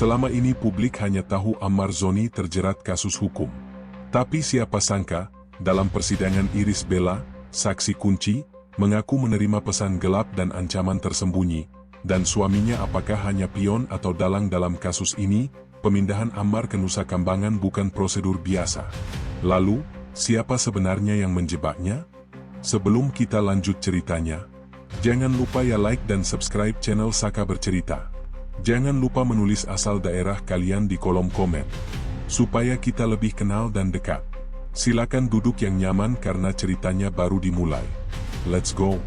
Selama ini publik hanya tahu Ammar Zoni terjerat kasus hukum. Tapi siapa sangka, dalam persidangan Iris Bella, saksi kunci, mengaku menerima pesan gelap dan ancaman tersembunyi, dan suaminya apakah hanya pion atau dalang dalam kasus ini. Pemindahan Ammar ke Nusa Kambangan bukan prosedur biasa. Lalu, siapa sebenarnya yang menjebaknya? Sebelum kita lanjut ceritanya, jangan lupa ya like dan subscribe channel Saka Bercerita. Jangan lupa menulis asal daerah kalian di kolom komen, supaya kita lebih kenal dan dekat. Silakan duduk yang nyaman karena ceritanya baru dimulai. Let's go!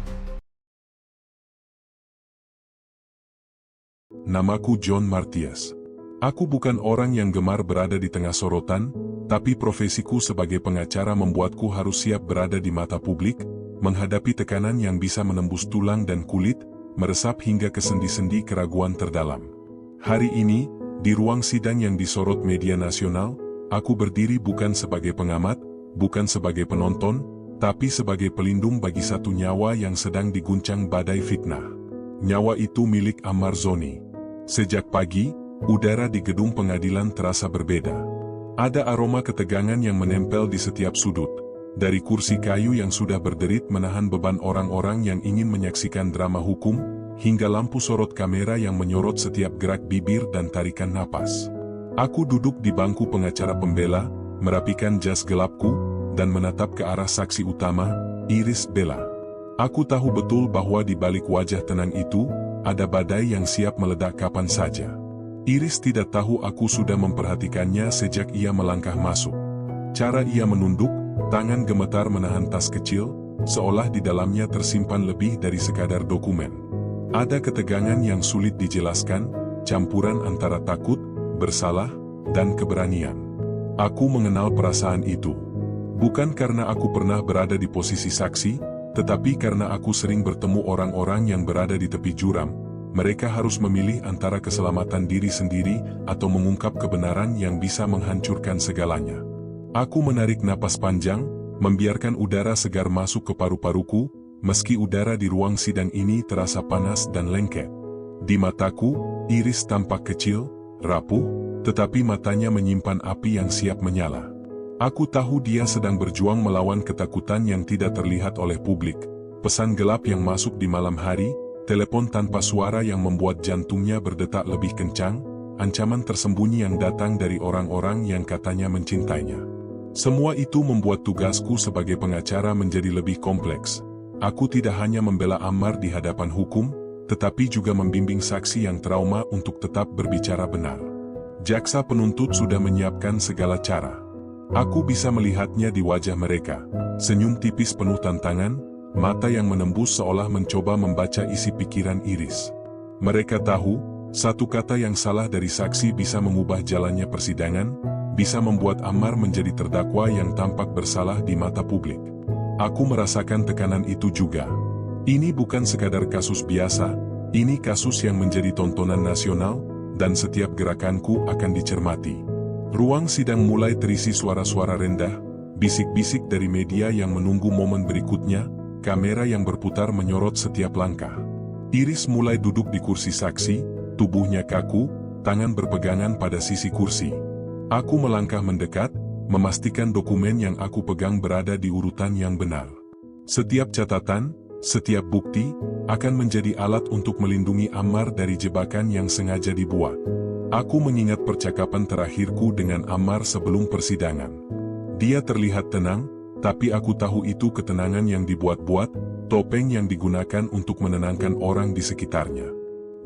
Namaku John Martias. Aku bukan orang yang gemar berada di tengah sorotan, tapi profesiku sebagai pengacara membuatku harus siap berada di mata publik, menghadapi tekanan yang bisa menembus tulang dan kulit, meresap hingga ke sendi-sendi keraguan terdalam. Hari ini, di ruang sidang yang disorot media nasional, aku berdiri bukan sebagai pengamat, bukan sebagai penonton, tapi sebagai pelindung bagi satu nyawa yang sedang diguncang badai fitnah. Nyawa itu milik Ammar Zoni. Sejak pagi, udara di gedung pengadilan terasa berbeda. Ada aroma ketegangan yang menempel di setiap sudut, dari kursi kayu yang sudah berderit menahan beban orang-orang yang ingin menyaksikan drama hukum, hingga lampu sorot kamera yang menyorot setiap gerak bibir dan tarikan napas. Aku duduk di bangku pengacara pembela, merapikan jas gelapku, dan menatap ke arah saksi utama, Iris Bella. Aku tahu betul bahwa di balik wajah tenang itu, ada badai yang siap meledak kapan saja. Iris tidak tahu aku sudah memperhatikannya sejak ia melangkah masuk. Cara ia menunduk, tangan gemetar menahan tas kecil, seolah di dalamnya tersimpan lebih dari sekadar dokumen. Ada ketegangan yang sulit dijelaskan, campuran antara takut, bersalah, dan keberanian. Aku mengenal perasaan itu. Bukan karena aku pernah berada di posisi saksi, tetapi karena aku sering bertemu orang-orang yang berada di tepi juram. Mereka harus memilih antara keselamatan diri sendiri atau mengungkap kebenaran yang bisa menghancurkan segalanya. Aku menarik napas panjang, membiarkan udara segar masuk ke paru-paruku, meski udara di ruang sidang ini terasa panas dan lengket. Di mataku, Iris tampak kecil, rapuh, tetapi matanya menyimpan api yang siap menyala. Aku tahu dia sedang berjuang melawan ketakutan yang tidak terlihat oleh publik, pesan gelap yang masuk di malam hari, telepon tanpa suara yang membuat jantungnya berdetak lebih kencang, ancaman tersembunyi yang datang dari orang-orang yang katanya mencintainya. Semua itu membuat tugasku sebagai pengacara menjadi lebih kompleks. Aku tidak hanya membela Ammar di hadapan hukum, tetapi juga membimbing saksi yang trauma untuk tetap berbicara benar. Jaksa penuntut sudah menyiapkan segala cara. Aku bisa melihatnya di wajah mereka, senyum tipis penuh tantangan, mata yang menembus seolah mencoba membaca isi pikiran Iris. Mereka tahu, satu kata yang salah dari saksi bisa mengubah jalannya persidangan, bisa membuat Ammar menjadi terdakwa yang tampak bersalah di mata publik. Aku merasakan tekanan itu juga. Ini bukan sekadar kasus biasa, ini kasus yang menjadi tontonan nasional, dan setiap gerakanku akan dicermati. Ruang sidang mulai terisi suara-suara rendah, bisik-bisik dari media yang menunggu momen berikutnya, kamera yang berputar menyorot setiap langkah. Iris mulai duduk di kursi saksi, tubuhnya kaku, tangan berpegangan pada sisi kursi. Aku melangkah mendekat, memastikan dokumen yang aku pegang berada di urutan yang benar. Setiap catatan, setiap bukti, akan menjadi alat untuk melindungi Ammar dari jebakan yang sengaja dibuat. Aku mengingat percakapan terakhirku dengan Ammar sebelum persidangan. Dia terlihat tenang, tapi aku tahu itu ketenangan yang dibuat-buat, topeng yang digunakan untuk menenangkan orang di sekitarnya.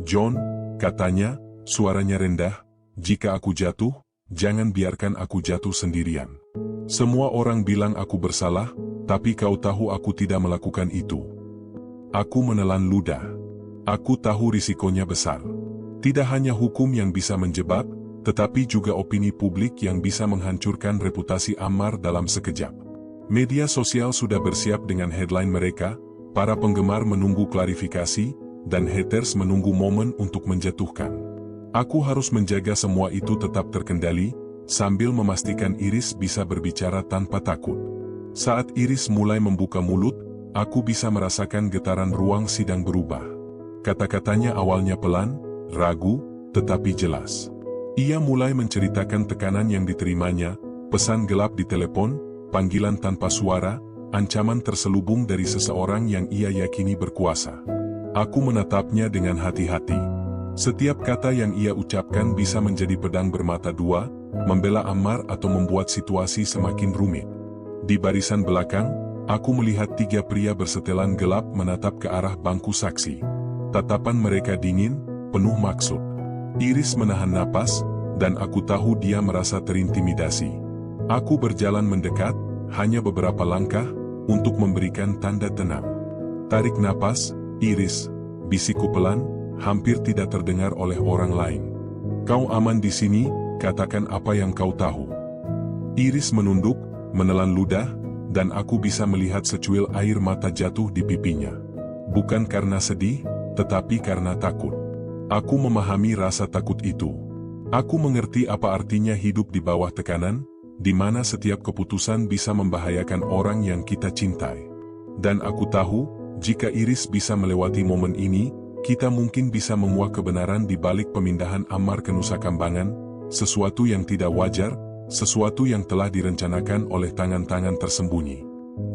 "John," katanya, suaranya rendah, "jika aku jatuh, jangan biarkan aku jatuh sendirian. Semua orang bilang aku bersalah, tapi kau tahu aku tidak melakukan itu." Aku menelan ludah. Aku tahu risikonya besar. Tidak hanya hukum yang bisa menjebak, tetapi juga opini publik yang bisa menghancurkan reputasi Ammar dalam sekejap. Media sosial sudah bersiap dengan headline mereka, para penggemar menunggu klarifikasi, dan haters menunggu momen untuk menjatuhkan. Aku harus menjaga semua itu tetap terkendali, sambil memastikan Iris bisa berbicara tanpa takut. Saat Iris mulai membuka mulut, aku bisa merasakan getaran ruang sidang berubah. Kata-katanya awalnya pelan, ragu, tetapi jelas. Ia mulai menceritakan tekanan yang diterimanya, pesan gelap di telepon, panggilan tanpa suara, ancaman terselubung dari seseorang yang ia yakini berkuasa. Aku menatapnya dengan hati-hati. Setiap kata yang ia ucapkan bisa menjadi pedang bermata dua, membela Ammar atau membuat situasi semakin rumit. Di barisan belakang, aku melihat 3 pria bersetelan gelap menatap ke arah bangku saksi. Tatapan mereka dingin, penuh maksud. Iris menahan napas, dan aku tahu dia merasa terintimidasi. Aku berjalan mendekat, hanya beberapa langkah, untuk memberikan tanda tenang. Tarik napas, Iris, bisikku pelan, hampir tidak terdengar oleh orang lain. Kau aman di sini, katakan apa yang kau tahu. Iris menunduk, menelan ludah, dan aku bisa melihat secuil air mata jatuh di pipinya. Bukan karena sedih, tetapi karena takut. Aku memahami rasa takut itu. Aku mengerti apa artinya hidup di bawah tekanan, di mana setiap keputusan bisa membahayakan orang yang kita cintai. Dan aku tahu, jika Iris bisa melewati momen ini, kita mungkin bisa menguak kebenaran di balik pemindahan Ammar ke Nusa Kambangan, sesuatu yang tidak wajar, sesuatu yang telah direncanakan oleh tangan-tangan tersembunyi.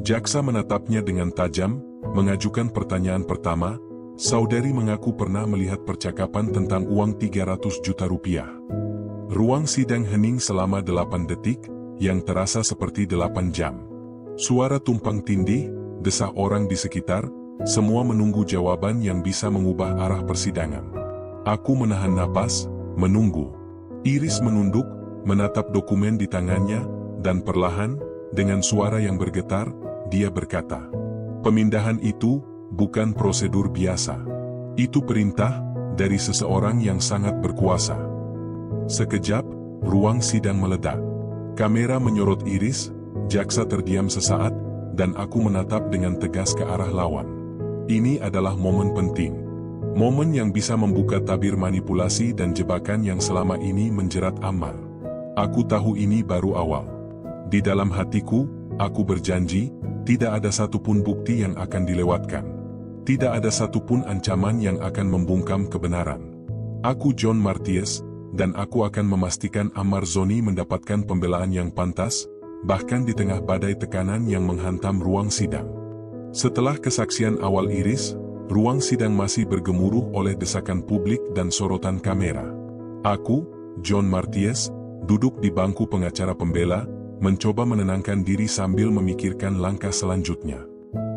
Jaksa menatapnya dengan tajam, mengajukan pertanyaan pertama, saudari mengaku pernah melihat percakapan tentang uang 300 juta rupiah. Ruang sidang hening selama 8 detik, yang terasa seperti 8 jam. Suara tumpang tindih, desah orang di sekitar, semua menunggu jawaban yang bisa mengubah arah persidangan. Aku menahan napas, menunggu. Iris menunduk, menatap dokumen di tangannya, dan perlahan, dengan suara yang bergetar, dia berkata, "Pemindahan itu bukan prosedur biasa. Itu perintah dari seseorang yang sangat berkuasa." Sekejap, ruang sidang meledak. Kamera menyorot Iris, jaksa terdiam sesaat, dan aku menatap dengan tegas ke arah lawan. Ini adalah momen penting. Momen yang bisa membuka tabir manipulasi dan jebakan yang selama ini menjerat Ammar. Aku tahu ini baru awal. Di dalam hatiku, aku berjanji, tidak ada satupun bukti yang akan dilewatkan. Tidak ada satupun ancaman yang akan membungkam kebenaran. Aku John Marties, dan aku akan memastikan Ammar Zoni mendapatkan pembelaan yang pantas, bahkan di tengah badai tekanan yang menghantam ruang sidang. Setelah kesaksian awal Iris, ruang sidang masih bergemuruh oleh desakan publik dan sorotan kamera. Aku, John Marties, duduk di bangku pengacara pembela, mencoba menenangkan diri sambil memikirkan langkah selanjutnya.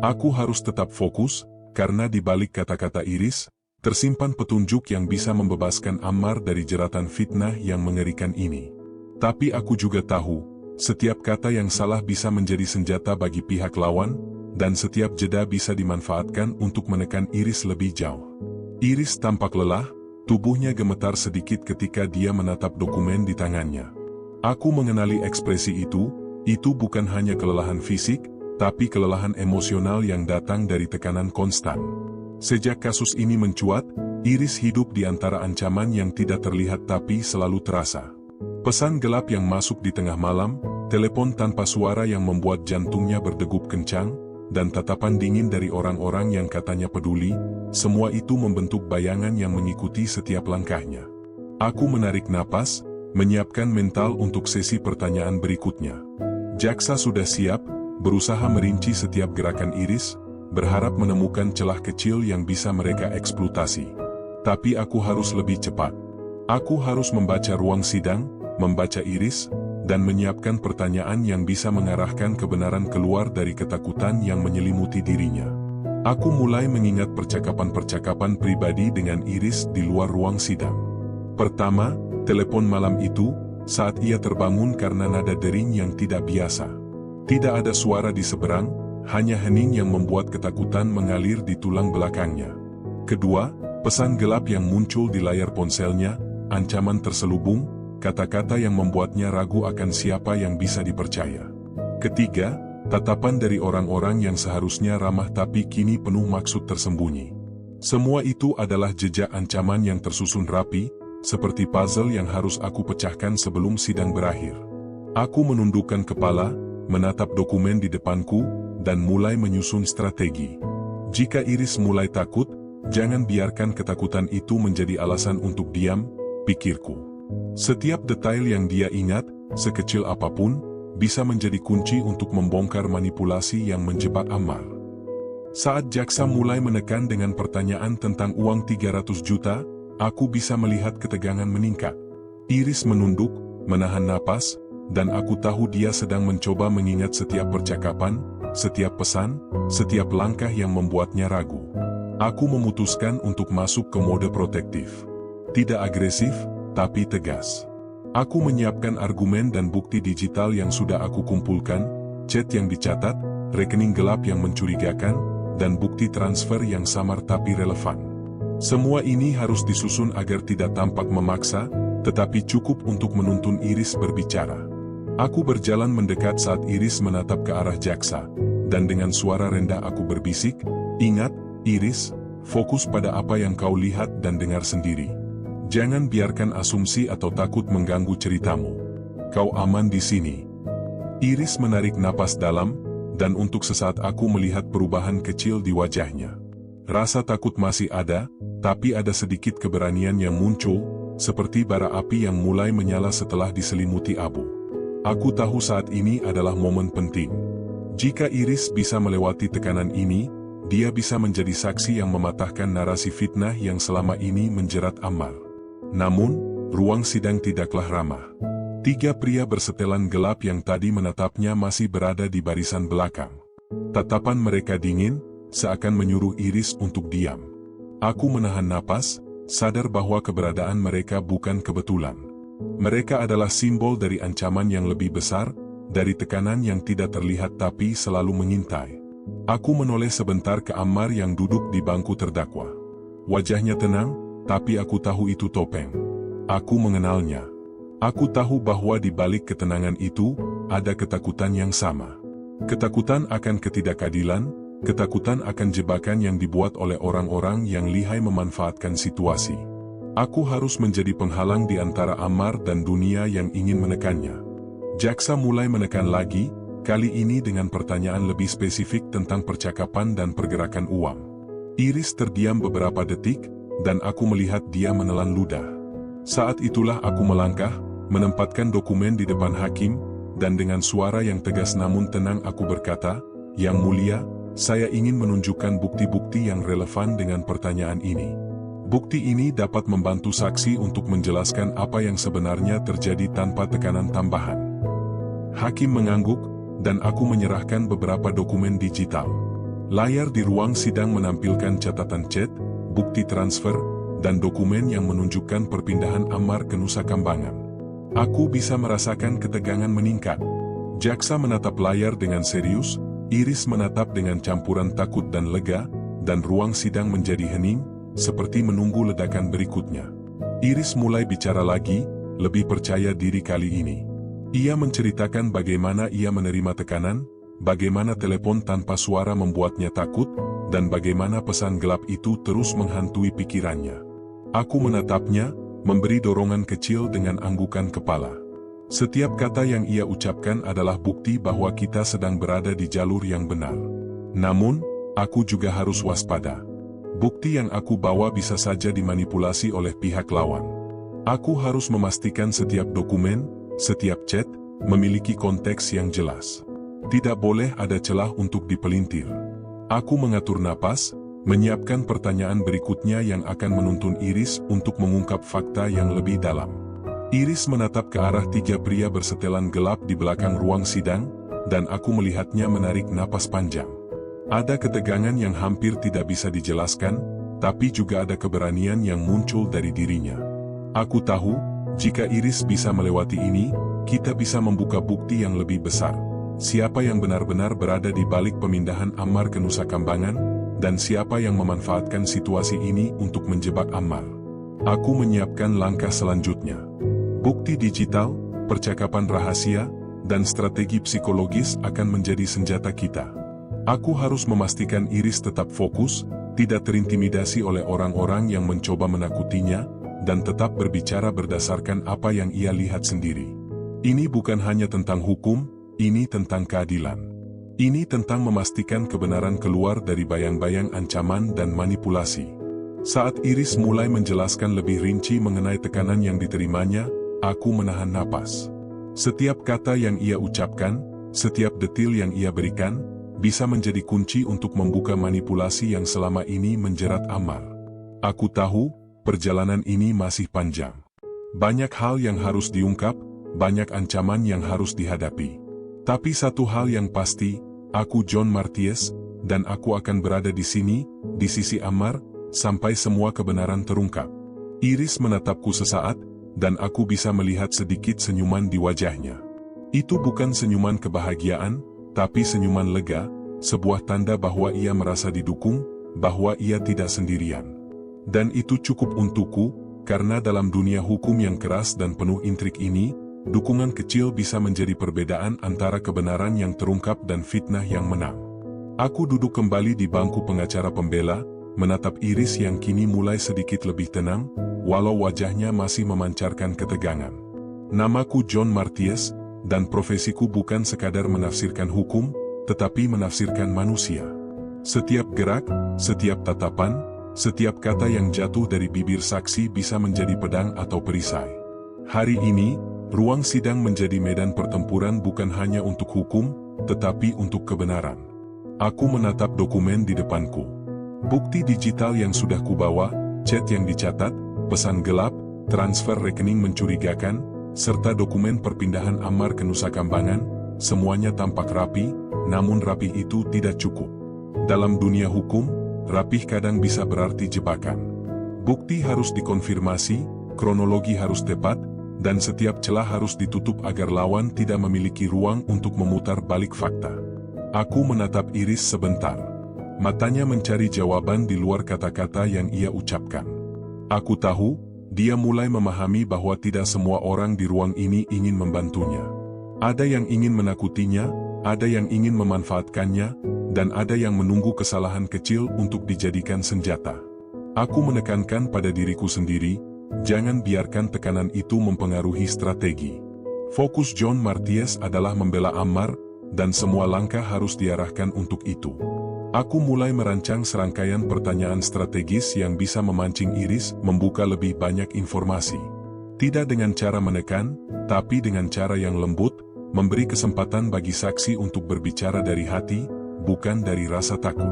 Aku harus tetap fokus, karena di balik kata-kata Iris, tersimpan petunjuk yang bisa membebaskan Ammar dari jeratan fitnah yang mengerikan ini. Tapi aku juga tahu, setiap kata yang salah bisa menjadi senjata bagi pihak lawan, dan setiap jeda bisa dimanfaatkan untuk menekan Iris lebih jauh. Iris tampak lelah, tubuhnya gemetar sedikit ketika dia menatap dokumen di tangannya. Aku mengenali ekspresi itu bukan hanya kelelahan fisik, tapi kelelahan emosional yang datang dari tekanan konstan. Sejak kasus ini mencuat, Iris hidup di antara ancaman yang tidak terlihat tapi selalu terasa. Pesan gelap yang masuk di tengah malam, telepon tanpa suara yang membuat jantungnya berdegup kencang, dan tatapan dingin dari orang-orang yang katanya peduli, semua itu membentuk bayangan yang mengikuti setiap langkahnya. Aku menarik napas, menyiapkan mental untuk sesi pertanyaan berikutnya. Jaksa sudah siap, berusaha merinci setiap gerakan Iris, berharap menemukan celah kecil yang bisa mereka eksploitasi. Tapi aku harus lebih cepat. Aku harus membaca ruang sidang, membaca Iris, dan menyiapkan pertanyaan yang bisa mengarahkan kebenaran keluar dari ketakutan yang menyelimuti dirinya. Aku mulai mengingat percakapan-percakapan pribadi dengan Iris di luar ruang sidang. Pertama, telepon malam itu, saat ia terbangun karena nada dering yang tidak biasa. Tidak ada suara di seberang, hanya hening yang membuat ketakutan mengalir di tulang belakangnya. Kedua, pesan gelap yang muncul di layar ponselnya, ancaman terselubung, kata-kata yang membuatnya ragu akan siapa yang bisa dipercaya. Ketiga, tatapan dari orang-orang yang seharusnya ramah tapi kini penuh maksud tersembunyi. Semua itu adalah jejak ancaman yang tersusun rapi, seperti puzzle yang harus aku pecahkan sebelum sidang berakhir. Aku menundukkan kepala, menatap dokumen di depanku, dan mulai menyusun strategi. Jika Iris mulai takut, jangan biarkan ketakutan itu menjadi alasan untuk diam, pikirku. Setiap detail yang dia ingat, sekecil apapun, bisa menjadi kunci untuk membongkar manipulasi yang menjebak Ammar. Saat jaksa mulai menekan dengan pertanyaan tentang uang 300 juta, aku bisa melihat ketegangan meningkat. Iris menunduk, menahan napas, dan aku tahu dia sedang mencoba mengingat setiap percakapan, setiap pesan, setiap langkah yang membuatnya ragu. Aku memutuskan untuk masuk ke mode protektif. Tidak agresif, tapi tegas. Aku menyiapkan argumen dan bukti digital yang sudah aku kumpulkan, chat yang dicatat, rekening gelap yang mencurigakan, dan bukti transfer yang samar tapi relevan. Semua ini harus disusun agar tidak tampak memaksa, tetapi cukup untuk menuntun Iris berbicara. Aku berjalan mendekat saat Iris menatap ke arah jaksa, dan dengan suara rendah aku berbisik, "Ingat, Iris, fokus pada apa yang kau lihat dan dengar sendiri. Jangan biarkan asumsi atau takut mengganggu ceritamu. Kau aman di sini." Iris menarik napas dalam, dan untuk sesaat aku melihat perubahan kecil di wajahnya. Rasa takut masih ada, tapi ada sedikit keberanian yang muncul, seperti bara api yang mulai menyala setelah diselimuti abu. Aku tahu saat ini adalah momen penting. Jika Iris bisa melewati tekanan ini, dia bisa menjadi saksi yang mematahkan narasi fitnah yang selama ini menjerat Ammar. Namun, ruang sidang tidaklah ramah. 3 pria bersetelan gelap yang tadi menatapnya masih berada di barisan belakang. Tatapan mereka dingin, seakan menyuruh Iris untuk diam. Aku menahan napas, sadar bahwa keberadaan mereka bukan kebetulan. Mereka adalah simbol dari ancaman yang lebih besar, dari tekanan yang tidak terlihat tapi selalu mengintai. Aku menoleh sebentar ke Ammar yang duduk di bangku terdakwa. Wajahnya tenang, tapi aku tahu itu topeng. Aku mengenalnya. Aku tahu bahwa di balik ketenangan itu, ada ketakutan yang sama. Ketakutan akan ketidakadilan, ketakutan akan jebakan yang dibuat oleh orang-orang yang lihai memanfaatkan situasi. Aku harus menjadi penghalang di antara Ammar dan dunia yang ingin menekannya. Jaksa mulai menekan lagi, kali ini dengan pertanyaan lebih spesifik tentang percakapan dan pergerakan uang. Iris terdiam beberapa detik, dan aku melihat dia menelan ludah. Saat itulah aku melangkah, menempatkan dokumen di depan hakim, dan dengan suara yang tegas namun tenang aku berkata, "Yang mulia, saya ingin menunjukkan bukti-bukti yang relevan dengan pertanyaan ini. Bukti ini dapat membantu saksi untuk menjelaskan apa yang sebenarnya terjadi tanpa tekanan tambahan." Hakim mengangguk, dan aku menyerahkan beberapa dokumen digital. Layar di ruang sidang menampilkan catatan chat, bukti transfer, dan dokumen yang menunjukkan perpindahan Ammar ke Nusa Kambangan. Aku bisa merasakan ketegangan meningkat. Jaksa menatap layar dengan serius, Iris menatap dengan campuran takut dan lega, dan ruang sidang menjadi hening, seperti menunggu ledakan berikutnya. Iris mulai bicara lagi, lebih percaya diri kali ini. Ia menceritakan bagaimana ia menerima tekanan, bagaimana telepon tanpa suara membuatnya takut, dan bagaimana pesan gelap itu terus menghantui pikirannya. Aku menatapnya, memberi dorongan kecil dengan anggukan kepala. Setiap kata yang ia ucapkan adalah bukti bahwa kita sedang berada di jalur yang benar. Namun, aku juga harus waspada. Bukti yang aku bawa bisa saja dimanipulasi oleh pihak lawan. Aku harus memastikan setiap dokumen, setiap chat, memiliki konteks yang jelas. Tidak boleh ada celah untuk dipelintir. Aku mengatur napas, menyiapkan pertanyaan berikutnya yang akan menuntun Iris untuk mengungkap fakta yang lebih dalam. Iris menatap ke arah 3 pria bersetelan gelap di belakang ruang sidang, dan aku melihatnya menarik napas panjang. Ada ketegangan yang hampir tidak bisa dijelaskan, tapi juga ada keberanian yang muncul dari dirinya. Aku tahu, jika Iris bisa melewati ini, kita bisa membuka bukti yang lebih besar. Siapa yang benar-benar berada di balik pemindahan Ammar ke Nusa Kambangan, dan siapa yang memanfaatkan situasi ini untuk menjebak Ammar. Aku menyiapkan langkah selanjutnya. Bukti digital, percakapan rahasia, dan strategi psikologis akan menjadi senjata kita. Aku harus memastikan Iris tetap fokus, tidak terintimidasi oleh orang-orang yang mencoba menakutinya, dan tetap berbicara berdasarkan apa yang ia lihat sendiri. Ini bukan hanya tentang hukum, ini tentang keadilan. Ini tentang memastikan kebenaran keluar dari bayang-bayang ancaman dan manipulasi. Saat Iris mulai menjelaskan lebih rinci mengenai tekanan yang diterimanya, Aku menahan napas. Setiap kata yang ia ucapkan, setiap detil yang ia berikan, bisa menjadi kunci untuk membuka manipulasi yang selama ini menjerat Ammar. Aku tahu, perjalanan ini masih panjang. Banyak hal yang harus diungkap, banyak ancaman yang harus dihadapi. Tapi satu hal yang pasti, aku John Marties, dan aku akan berada di sini, di sisi Ammar, sampai semua kebenaran terungkap. Iris menatapku sesaat, dan aku bisa melihat sedikit senyuman di wajahnya. Itu bukan senyuman kebahagiaan, tapi senyuman lega, sebuah tanda bahwa ia merasa didukung, bahwa ia tidak sendirian. Dan itu cukup untukku, karena dalam dunia hukum yang keras dan penuh intrik ini, dukungan kecil bisa menjadi perbedaan antara kebenaran yang terungkap dan fitnah yang menang. Aku duduk kembali di bangku pengacara pembela, menatap Iris yang kini mulai sedikit lebih tenang, walau wajahnya masih memancarkan ketegangan. Namaku John Marties, dan profesiku bukan sekadar menafsirkan hukum, tetapi menafsirkan manusia. Setiap gerak, setiap tatapan, setiap kata yang jatuh dari bibir saksi bisa menjadi pedang atau perisai. Hari ini, ruang sidang menjadi medan pertempuran bukan hanya untuk hukum, tetapi untuk kebenaran. Aku menatap dokumen di depanku. Bukti digital yang sudah kubawa, chat yang dicatat, pesan gelap, transfer rekening mencurigakan, serta dokumen perpindahan Ammar ke Nusa Kambangan, semuanya tampak rapi, namun rapih itu tidak cukup. Dalam dunia hukum, rapih kadang bisa berarti jebakan. Bukti harus dikonfirmasi, kronologi harus tepat, dan setiap celah harus ditutup agar lawan tidak memiliki ruang untuk memutar balik fakta. Aku menatap Iris sebentar. Matanya mencari jawaban di luar kata-kata yang ia ucapkan. Aku tahu, dia mulai memahami bahwa tidak semua orang di ruang ini ingin membantunya. Ada yang ingin menakutinya, ada yang ingin memanfaatkannya, dan ada yang menunggu kesalahan kecil untuk dijadikan senjata. Aku menekankan pada diriku sendiri, jangan biarkan tekanan itu mempengaruhi strategi. Fokus John Marties adalah membela Ammar, dan semua langkah harus diarahkan untuk itu. Aku mulai merancang serangkaian pertanyaan strategis yang bisa memancing Iris membuka lebih banyak informasi. Tidak dengan cara menekan, tapi dengan cara yang lembut, memberi kesempatan bagi saksi untuk berbicara dari hati, bukan dari rasa takut.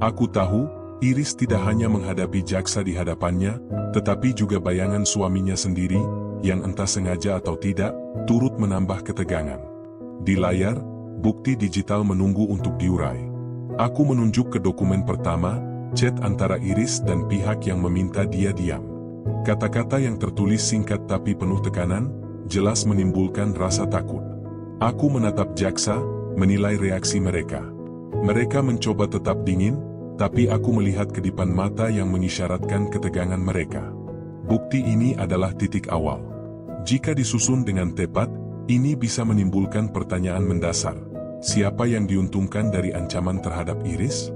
Aku tahu, Iris tidak hanya menghadapi jaksa di hadapannya, tetapi juga bayangan suaminya sendiri, yang entah sengaja atau tidak, turut menambah ketegangan. Di layar, bukti digital menunggu untuk diurai. Aku menunjuk ke dokumen pertama, chat antara Iris dan pihak yang meminta dia diam. Kata-kata yang tertulis singkat tapi penuh tekanan, jelas menimbulkan rasa takut. Aku menatap jaksa, menilai reaksi mereka. Mereka mencoba tetap dingin, tapi aku melihat kedipan mata yang mengisyaratkan ketegangan mereka. Bukti ini adalah titik awal. Jika disusun dengan tepat, ini bisa menimbulkan pertanyaan mendasar. Siapa yang diuntungkan dari ancaman terhadap Iris?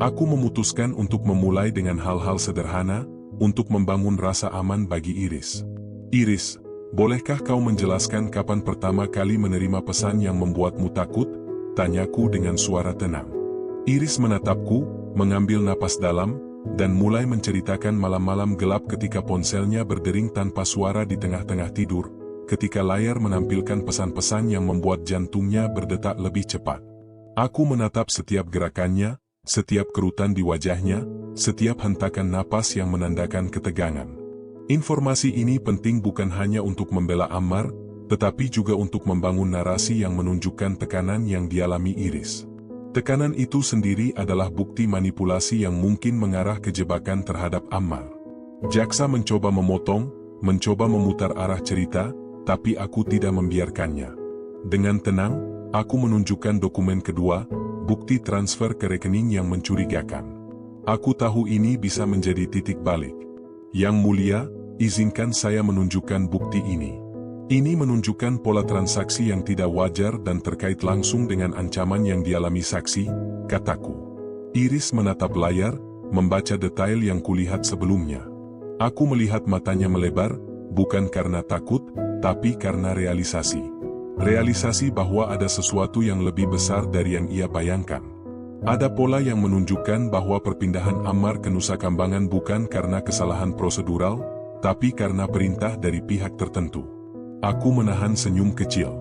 Aku memutuskan untuk memulai dengan hal-hal sederhana, untuk membangun rasa aman bagi Iris. Iris, bolehkah kau menjelaskan kapan pertama kali menerima pesan yang membuatmu takut? Tanyaku dengan suara tenang. Iris menatapku, mengambil napas dalam, dan mulai menceritakan malam-malam gelap ketika ponselnya berdering tanpa suara di tengah-tengah tidur, ketika layar menampilkan pesan-pesan yang membuat jantungnya berdetak lebih cepat. Aku menatap setiap gerakannya, setiap kerutan di wajahnya, setiap hentakan napas yang menandakan ketegangan. Informasi ini penting bukan hanya untuk membela Ammar, tetapi juga untuk membangun narasi yang menunjukkan tekanan yang dialami Iris. Tekanan itu sendiri adalah bukti manipulasi yang mungkin mengarah ke jebakan terhadap Ammar. Jaksa mencoba memotong, mencoba memutar arah cerita, tapi aku tidak membiarkannya. Dengan tenang, aku menunjukkan dokumen kedua, bukti transfer ke rekening yang mencurigakan. Aku tahu ini bisa menjadi titik balik. Yang mulia, izinkan saya menunjukkan bukti ini. Ini menunjukkan pola transaksi yang tidak wajar dan terkait langsung dengan ancaman yang dialami saksi, kataku. Iris menatap layar, membaca detail yang kulihat sebelumnya. Aku melihat matanya melebar, bukan karena takut, tapi karena realisasi. Realisasi bahwa ada sesuatu yang lebih besar dari yang ia bayangkan. Ada pola yang menunjukkan bahwa perpindahan Ammar ke Nusa Kambangan bukan karena kesalahan prosedural, tapi karena perintah dari pihak tertentu. Aku menahan senyum kecil.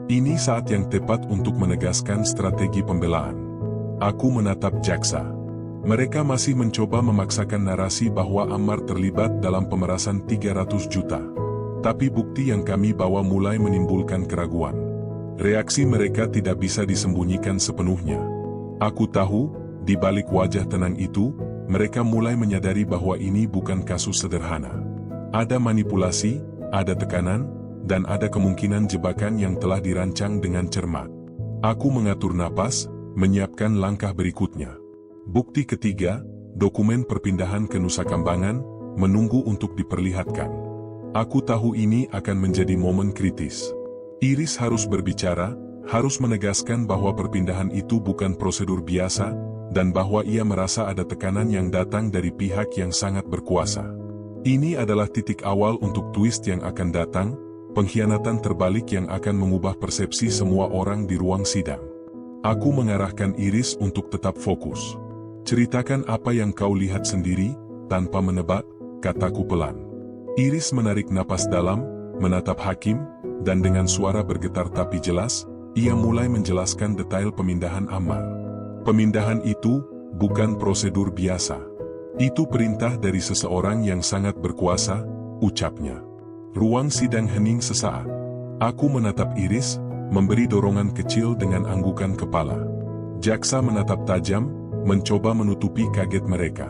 Ini saat yang tepat untuk menegaskan strategi pembelaan. Aku menatap jaksa. Mereka masih mencoba memaksakan narasi bahwa Ammar terlibat dalam pemerasan 300 juta. Tapi bukti yang kami bawa mulai menimbulkan keraguan. Reaksi mereka tidak bisa disembunyikan sepenuhnya. Aku tahu, di balik wajah tenang itu, mereka mulai menyadari bahwa ini bukan kasus sederhana. Ada manipulasi, ada tekanan, dan ada kemungkinan jebakan yang telah dirancang dengan cermat. Aku mengatur napas, menyiapkan langkah berikutnya. Bukti ketiga, dokumen perpindahan ke Nusa Kambangan, menunggu untuk diperlihatkan. Aku tahu ini akan menjadi momen kritis. Iris harus berbicara, harus menegaskan bahwa perpindahan itu bukan prosedur biasa, dan bahwa ia merasa ada tekanan yang datang dari pihak yang sangat berkuasa. Ini adalah titik awal untuk twist yang akan datang, pengkhianatan terbalik yang akan mengubah persepsi semua orang di ruang sidang. Aku mengarahkan Iris untuk tetap fokus. Ceritakan apa yang kau lihat sendiri, tanpa menebak, kataku pelan. Iris menarik napas dalam, menatap hakim, dan dengan suara bergetar tapi jelas, ia mulai menjelaskan detail pemindahan Ammar. Pemindahan itu bukan prosedur biasa. Itu perintah dari seseorang yang sangat berkuasa, ucapnya. Ruang sidang hening sesaat. Aku menatap Iris, memberi dorongan kecil dengan anggukan kepala. Jaksa menatap tajam, mencoba menutupi kaget mereka.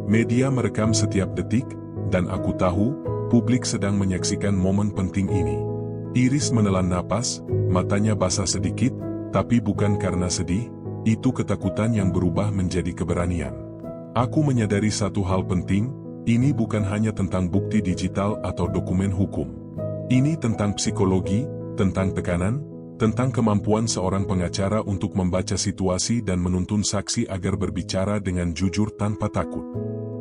Media merekam setiap detik, dan aku tahu, publik sedang menyaksikan momen penting ini. Iris menelan napas, matanya basah sedikit, tapi bukan karena sedih, itu ketakutan yang berubah menjadi keberanian. Aku menyadari satu hal penting, ini bukan hanya tentang bukti digital atau dokumen hukum. Ini tentang psikologi, tentang tekanan, tentang kemampuan seorang pengacara untuk membaca situasi dan menuntun saksi agar berbicara dengan jujur tanpa takut.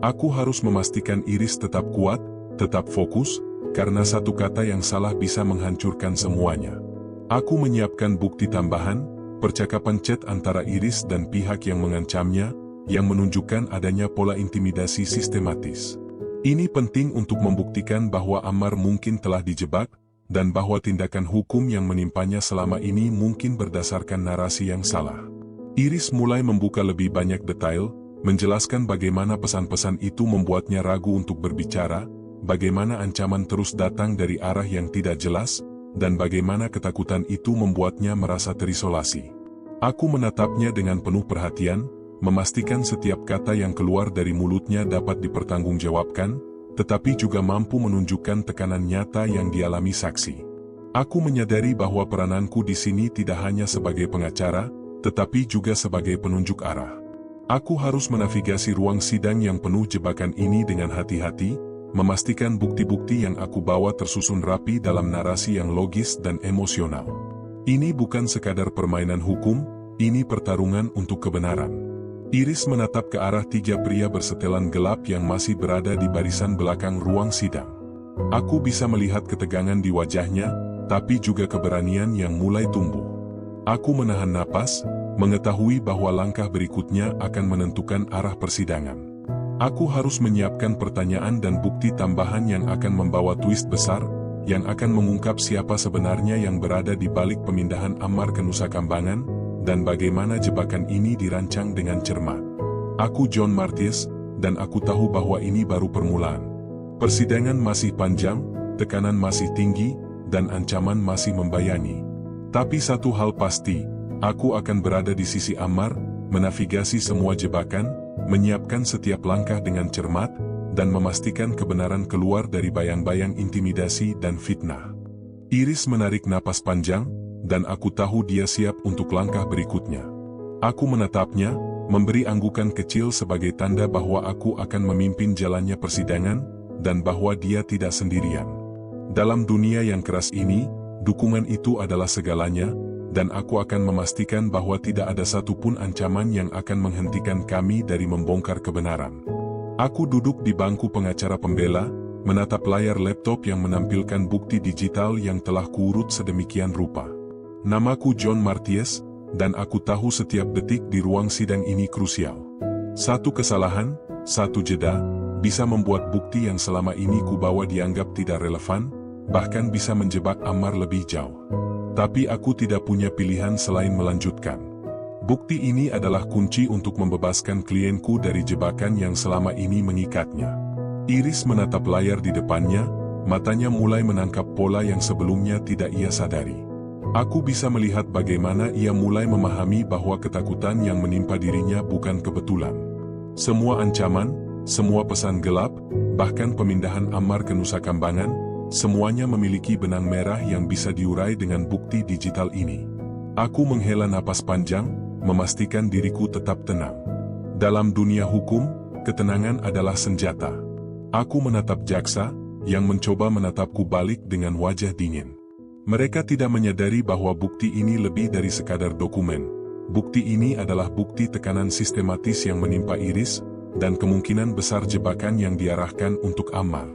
Aku harus memastikan Iris tetap kuat, tetap fokus, karena satu kata yang salah bisa menghancurkan semuanya. Aku menyiapkan bukti tambahan, percakapan chat antara Iris dan pihak yang mengancamnya, yang menunjukkan adanya pola intimidasi sistematis. Ini penting untuk membuktikan bahwa Ammar mungkin telah dijebak, dan bahwa tindakan hukum yang menimpanya selama ini mungkin berdasarkan narasi yang salah. Iris mulai membuka lebih banyak detail, menjelaskan bagaimana pesan-pesan itu membuatnya ragu untuk berbicara, bagaimana ancaman terus datang dari arah yang tidak jelas, dan bagaimana ketakutan itu membuatnya merasa terisolasi. Aku menatapnya dengan penuh perhatian, memastikan setiap kata yang keluar dari mulutnya dapat dipertanggungjawabkan, tetapi juga mampu menunjukkan tekanan nyata yang dialami saksi. Aku menyadari bahwa perananku di sini tidak hanya sebagai pengacara, tetapi juga sebagai penunjuk arah. Aku harus menavigasi ruang sidang yang penuh jebakan ini dengan hati-hati, memastikan bukti-bukti yang aku bawa tersusun rapi dalam narasi yang logis dan emosional. Ini bukan sekadar permainan hukum, ini pertarungan untuk kebenaran. Iris menatap ke arah tiga pria bersetelan gelap yang masih berada di barisan belakang ruang sidang. Aku bisa melihat ketegangan di wajahnya, tapi juga keberanian yang mulai tumbuh. Aku menahan napas, mengetahui bahwa langkah berikutnya akan menentukan arah persidangan. Aku harus menyiapkan pertanyaan dan bukti tambahan yang akan membawa twist besar, yang akan mengungkap siapa sebenarnya yang berada di balik pemindahan Ammar ke Nusa Kambangan, dan bagaimana jebakan ini dirancang dengan cermat. Aku John Marties, dan aku tahu bahwa ini baru permulaan. Persidangan masih panjang, tekanan masih tinggi, dan ancaman masih membayani. Tapi satu hal pasti, aku akan berada di sisi Ammar, menavigasi semua jebakan, menyiapkan setiap langkah dengan cermat, dan memastikan kebenaran keluar dari bayang-bayang intimidasi dan fitnah. Iris menarik napas panjang, dan aku tahu dia siap untuk langkah berikutnya. Aku menatapnya, memberi anggukan kecil sebagai tanda bahwa aku akan memimpin jalannya persidangan, dan bahwa dia tidak sendirian. Dalam dunia yang keras ini, dukungan itu adalah segalanya, dan aku akan memastikan bahwa tidak ada satupun ancaman yang akan menghentikan kami dari membongkar kebenaran. Aku duduk di bangku pengacara pembela, menatap layar laptop yang menampilkan bukti digital yang telah kuurut sedemikian rupa. Namaku John Marties, dan aku tahu setiap detik di ruang sidang ini krusial. Satu kesalahan, satu jeda, bisa membuat bukti yang selama ini kubawa dianggap tidak relevan, bahkan bisa menjebak Ammar lebih jauh. Tapi aku tidak punya pilihan selain melanjutkan. Bukti ini adalah kunci untuk membebaskan klienku dari jebakan yang selama ini mengikatnya. Iris menatap layar di depannya, matanya mulai menangkap pola yang sebelumnya tidak ia sadari. Aku bisa melihat bagaimana ia mulai memahami bahwa ketakutan yang menimpa dirinya bukan kebetulan. Semua ancaman, semua pesan gelap, bahkan pemindahan Ammar ke Nusa Kambangan, semuanya memiliki benang merah yang bisa diurai dengan bukti digital ini. Aku menghela napas panjang, memastikan diriku tetap tenang. Dalam dunia hukum, ketenangan adalah senjata. Aku menatap jaksa, yang mencoba menatapku balik dengan wajah dingin. Mereka tidak menyadari bahwa bukti ini lebih dari sekadar dokumen. Bukti ini adalah bukti tekanan sistematis yang menimpa Iris, dan kemungkinan besar jebakan yang diarahkan untuk Ammar.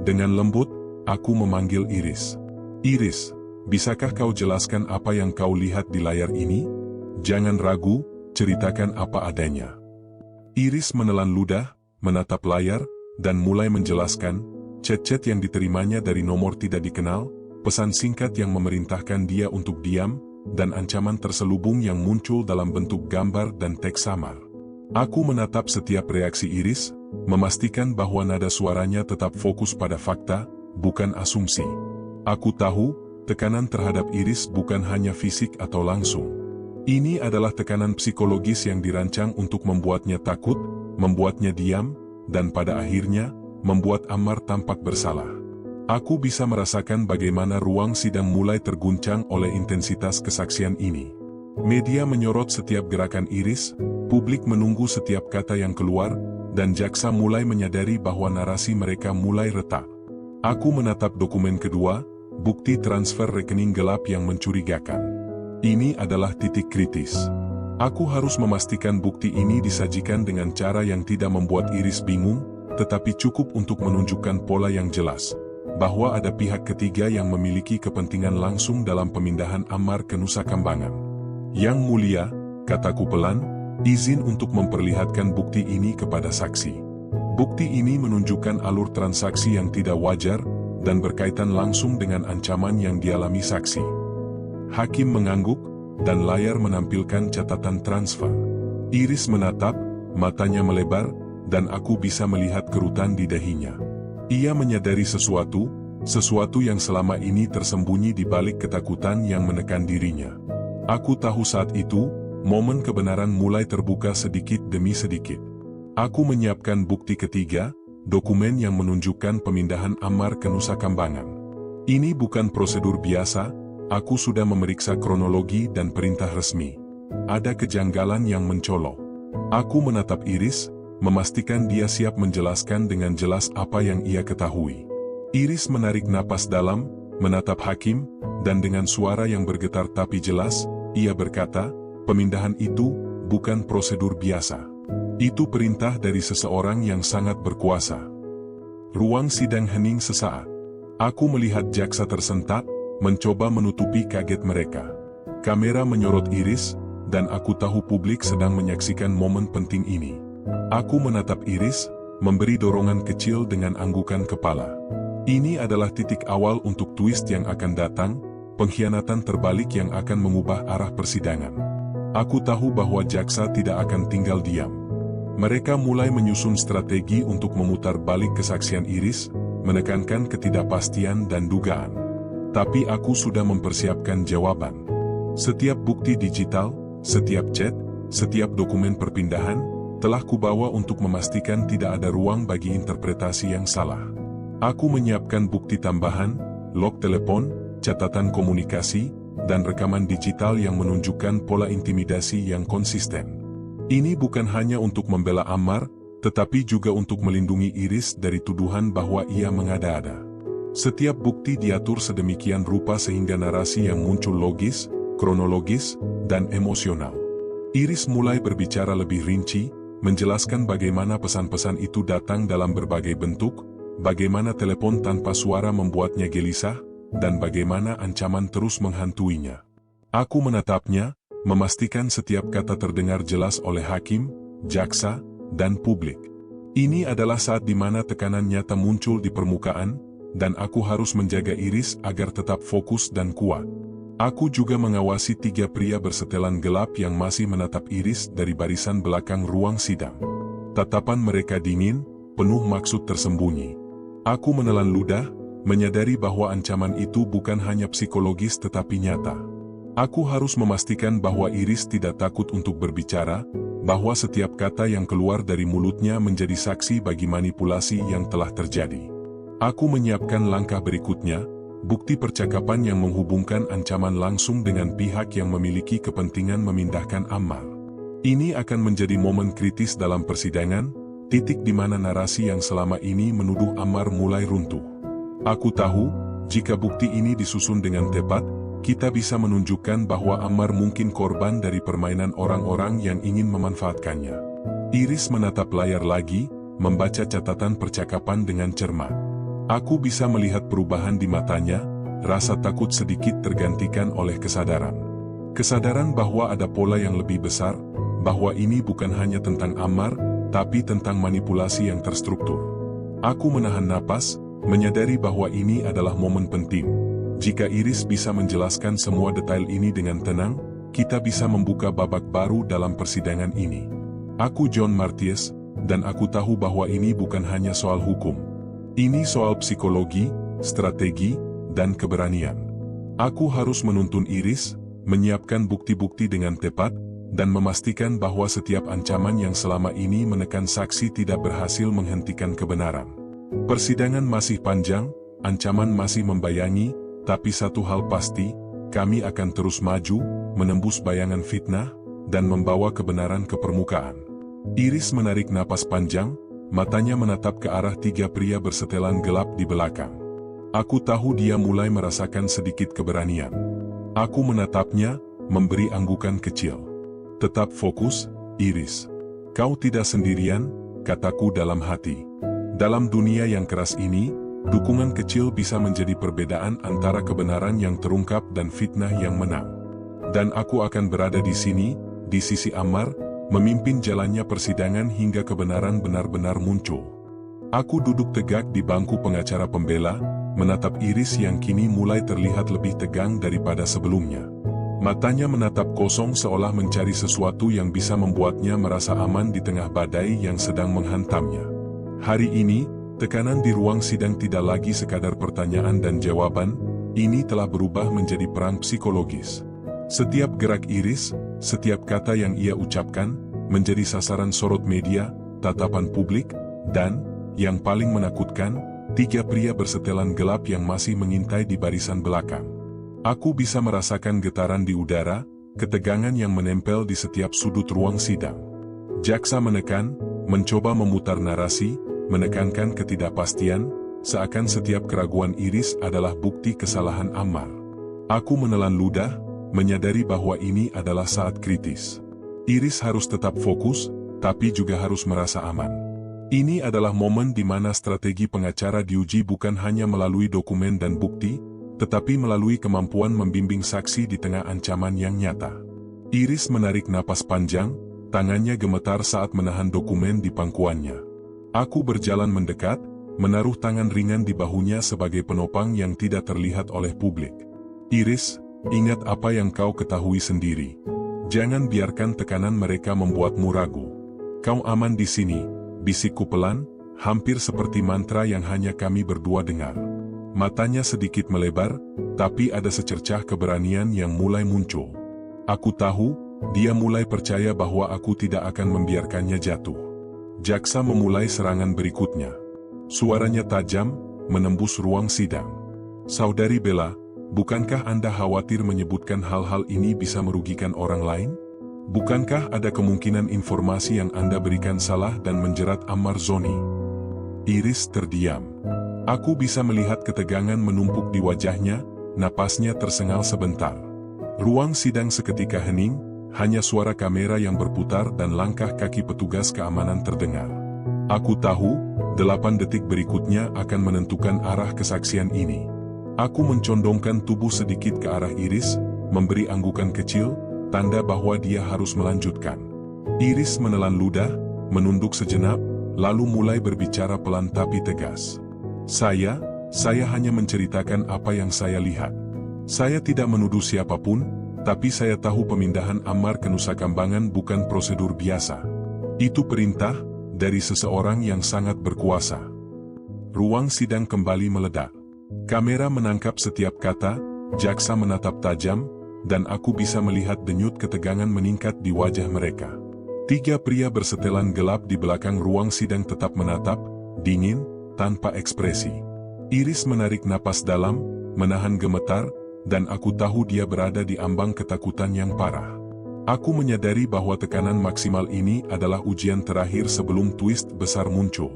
Dengan lembut, aku memanggil Iris. Iris, bisakah kau jelaskan apa yang kau lihat di layar ini? Jangan ragu, ceritakan apa adanya. Iris menelan ludah, menatap layar, dan mulai menjelaskan, chat-chat yang diterimanya dari nomor tidak dikenal, pesan singkat yang memerintahkan dia untuk diam, dan ancaman terselubung yang muncul dalam bentuk gambar dan teks samar. Aku menatap setiap reaksi Iris, memastikan bahwa nada suaranya tetap fokus pada fakta, bukan asumsi. Aku tahu, tekanan terhadap Iris bukan hanya fisik atau langsung. Ini adalah tekanan psikologis yang dirancang untuk membuatnya takut, membuatnya diam, dan pada akhirnya, membuat Ammar tampak bersalah. Aku bisa merasakan bagaimana ruang sidang mulai terguncang oleh intensitas kesaksian ini. Media menyorot setiap gerakan Iris, publik menunggu setiap kata yang keluar, dan jaksa mulai menyadari bahwa narasi mereka mulai retak. Aku menatap dokumen kedua, bukti transfer rekening gelap yang mencurigakan. Ini adalah titik kritis. Aku harus memastikan bukti ini disajikan dengan cara yang tidak membuat Iris bingung, tetapi cukup untuk menunjukkan pola yang jelas, bahwa ada pihak ketiga yang memiliki kepentingan langsung dalam pemindahan Ammar ke Nusa Kambangan. Yang mulia, kataku pelan, izin untuk memperlihatkan bukti ini kepada saksi. Bukti ini menunjukkan alur transaksi yang tidak wajar, dan berkaitan langsung dengan ancaman yang dialami saksi. Hakim mengangguk, dan layar menampilkan catatan transfer. Iris menatap, matanya melebar, dan aku bisa melihat kerutan di dahinya. Ia menyadari sesuatu yang selama ini tersembunyi di balik ketakutan yang menekan dirinya. Aku tahu saat itu, momen kebenaran mulai terbuka sedikit demi sedikit. Aku menyiapkan bukti ketiga, dokumen yang menunjukkan pemindahan Ammar ke Nusa Kambangan. Ini bukan prosedur biasa, aku sudah memeriksa kronologi dan perintah resmi. Ada kejanggalan yang mencolok. Aku menatap Iris, memastikan dia siap menjelaskan dengan jelas apa yang ia ketahui. Iris menarik napas dalam, menatap hakim, dan dengan suara yang bergetar tapi jelas, ia berkata, pemindahan itu bukan prosedur biasa. Itu perintah dari seseorang yang sangat berkuasa. Ruang sidang hening sesaat. Aku melihat jaksa tersentak, mencoba menutupi kaget mereka. Kamera menyorot Iris, dan aku tahu publik sedang menyaksikan momen penting ini. Aku menatap Iris, memberi dorongan kecil dengan anggukan kepala. Ini adalah titik awal untuk twist yang akan datang, pengkhianatan terbalik yang akan mengubah arah persidangan. Aku tahu bahwa jaksa tidak akan tinggal diam. Mereka mulai menyusun strategi untuk memutar balik kesaksian Iris, menekankan ketidakpastian dan dugaan. Tapi aku sudah mempersiapkan jawaban. Setiap bukti digital, setiap chat, setiap dokumen perpindahan, telah kubawa untuk memastikan tidak ada ruang bagi interpretasi yang salah. Aku menyiapkan bukti tambahan, log telepon, catatan komunikasi, dan rekaman digital yang menunjukkan pola intimidasi yang konsisten. Ini bukan hanya untuk membela Ammar, tetapi juga untuk melindungi Iris dari tuduhan bahwa ia mengada-ada. Setiap bukti diatur sedemikian rupa sehingga narasi yang muncul logis, kronologis, dan emosional. Iris mulai berbicara lebih rinci, menjelaskan bagaimana pesan-pesan itu datang dalam berbagai bentuk, bagaimana telepon tanpa suara membuatnya gelisah, dan bagaimana ancaman terus menghantuinya. Aku menatapnya, memastikan setiap kata terdengar jelas oleh hakim, jaksa, dan publik. Ini adalah saat di mana tekanan nyata muncul di permukaan, dan aku harus menjaga Iris agar tetap fokus dan kuat. Aku juga mengawasi 3 pria bersetelan gelap yang masih menatap Iris dari barisan belakang ruang sidang. Tatapan mereka dingin, penuh maksud tersembunyi. Aku menelan ludah, menyadari bahwa ancaman itu bukan hanya psikologis tetapi nyata. Aku harus memastikan bahwa Iris tidak takut untuk berbicara, bahwa setiap kata yang keluar dari mulutnya menjadi saksi bagi manipulasi yang telah terjadi. Aku menyiapkan langkah berikutnya, bukti percakapan yang menghubungkan ancaman langsung dengan pihak yang memiliki kepentingan memindahkan Ammar. Ini akan menjadi momen kritis dalam persidangan, titik di mana narasi yang selama ini menuduh Ammar mulai runtuh. Aku tahu, jika bukti ini disusun dengan tepat, kita bisa menunjukkan bahwa Ammar mungkin korban dari permainan orang-orang yang ingin memanfaatkannya. Iris menatap layar lagi, membaca catatan percakapan dengan cermat. Aku bisa melihat perubahan di matanya, rasa takut sedikit tergantikan oleh kesadaran. Kesadaran bahwa ada pola yang lebih besar, bahwa ini bukan hanya tentang Ammar, tapi tentang manipulasi yang terstruktur. Aku menahan napas, menyadari bahwa ini adalah momen penting. Jika Iris bisa menjelaskan semua detail ini dengan tenang, kita bisa membuka babak baru dalam persidangan ini. Aku John Marties, dan aku tahu bahwa ini bukan hanya soal hukum. Ini soal psikologi, strategi, dan keberanian. Aku harus menuntun Iris, menyiapkan bukti-bukti dengan tepat, dan memastikan bahwa setiap ancaman yang selama ini menekan saksi tidak berhasil menghentikan kebenaran. Persidangan masih panjang, ancaman masih membayangi, tapi satu hal pasti, kami akan terus maju, menembus bayangan fitnah, dan membawa kebenaran ke permukaan. Iris menarik napas panjang, matanya menatap ke arah 3 pria bersetelan gelap di belakang. Aku tahu dia mulai merasakan sedikit keberanian. Aku menatapnya, memberi anggukan kecil. Tetap fokus, Iris. Kau tidak sendirian, kataku dalam hati. Dalam dunia yang keras ini, dukungan kecil bisa menjadi perbedaan antara kebenaran yang terungkap dan fitnah yang menang. Dan aku akan berada di sini, di sisi Ammar, memimpin jalannya persidangan hingga kebenaran benar-benar muncul. Aku duduk tegak di bangku pengacara pembela, menatap Iris yang kini mulai terlihat lebih tegang daripada sebelumnya. Matanya menatap kosong seolah mencari sesuatu yang bisa membuatnya merasa aman di tengah badai yang sedang menghantamnya. Hari ini, tekanan di ruang sidang tidak lagi sekadar pertanyaan dan jawaban, ini telah berubah menjadi perang psikologis. Setiap gerak Iris, setiap kata yang ia ucapkan, menjadi sasaran sorot media, tatapan publik, dan, yang paling menakutkan, 3 pria bersetelan gelap yang masih mengintai di barisan belakang. Aku bisa merasakan getaran di udara, ketegangan yang menempel di setiap sudut ruang sidang. Jaksa menekan, mencoba memutar narasi, menekankan ketidakpastian, seakan setiap keraguan Iris adalah bukti kesalahan Ammar. Aku menelan ludah, menyadari bahwa ini adalah saat kritis. Iris harus tetap fokus, tapi juga harus merasa aman. Ini adalah momen di mana strategi pengacara diuji bukan hanya melalui dokumen dan bukti, tetapi melalui kemampuan membimbing saksi di tengah ancaman yang nyata. Iris menarik napas panjang, tangannya gemetar saat menahan dokumen di pangkuannya. Aku berjalan mendekat, menaruh tangan ringan di bahunya sebagai penopang yang tidak terlihat oleh publik. Iris, ingat apa yang kau ketahui sendiri. Jangan biarkan tekanan mereka membuatmu ragu. Kau aman di sini, bisikku pelan, hampir seperti mantra yang hanya kami berdua dengar. Matanya sedikit melebar, tapi ada secercah keberanian yang mulai muncul. Aku tahu, dia mulai percaya bahwa aku tidak akan membiarkannya jatuh. Jaksa memulai serangan berikutnya. Suaranya tajam, menembus ruang sidang. Saudari Bella, bukankah Anda khawatir menyebutkan hal-hal ini bisa merugikan orang lain? Bukankah ada kemungkinan informasi yang Anda berikan salah dan menjerat Ammar Zoni? Iris terdiam. Aku bisa melihat ketegangan menumpuk di wajahnya, napasnya tersengal sebentar. Ruang sidang seketika hening, hanya suara kamera yang berputar dan langkah kaki petugas keamanan terdengar. Aku tahu, 8 detik berikutnya akan menentukan arah kesaksian ini. Aku mencondongkan tubuh sedikit ke arah Iris, memberi anggukan kecil, tanda bahwa dia harus melanjutkan. Iris menelan ludah, menunduk sejenak, lalu mulai berbicara pelan tapi tegas. Saya hanya menceritakan apa yang saya lihat. Saya tidak menuduh siapapun, tapi saya tahu pemindahan Ammar ke Nusa Kambangan bukan prosedur biasa. Itu perintah dari seseorang yang sangat berkuasa. Ruang sidang kembali meledak. Kamera menangkap setiap kata, jaksa menatap tajam, dan aku bisa melihat denyut ketegangan meningkat di wajah mereka. 3 pria bersetelan gelap di belakang ruang sidang tetap menatap, dingin, tanpa ekspresi. Iris menarik napas dalam, menahan gemetar, dan aku tahu dia berada di ambang ketakutan yang parah. Aku menyadari bahwa tekanan maksimal ini adalah ujian terakhir sebelum twist besar muncul.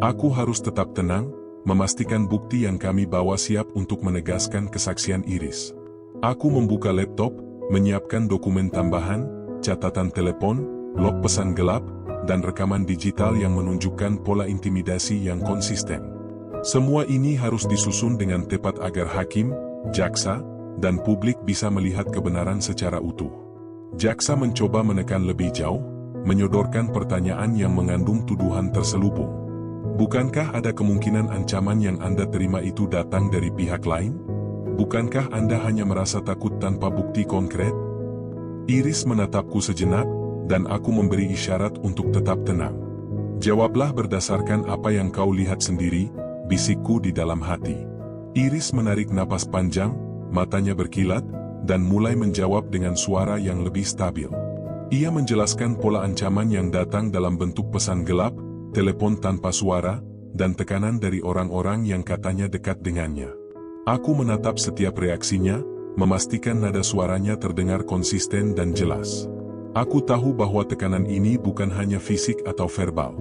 Aku harus tetap tenang, memastikan bukti yang kami bawa siap untuk menegaskan kesaksian Iris. Aku membuka laptop, menyiapkan dokumen tambahan, catatan telepon, log pesan gelap, dan rekaman digital yang menunjukkan pola intimidasi yang konsisten. Semua ini harus disusun dengan tepat agar hakim, jaksa, dan publik bisa melihat kebenaran secara utuh. Jaksa mencoba menekan lebih jauh, menyodorkan pertanyaan yang mengandung tuduhan terselubung. Bukankah ada kemungkinan ancaman yang Anda terima itu datang dari pihak lain? Bukankah Anda hanya merasa takut tanpa bukti konkret? Iris menatapku sejenak, dan aku memberi isyarat untuk tetap tenang. Jawablah berdasarkan apa yang kau lihat sendiri, bisikku di dalam hati. Iris menarik napas panjang, matanya berkilat, dan mulai menjawab dengan suara yang lebih stabil. Ia menjelaskan pola ancaman yang datang dalam bentuk pesan gelap, telepon tanpa suara, dan tekanan dari orang-orang yang katanya dekat dengannya. Aku menatap setiap reaksinya, memastikan nada suaranya terdengar konsisten dan jelas. Aku tahu bahwa tekanan ini bukan hanya fisik atau verbal.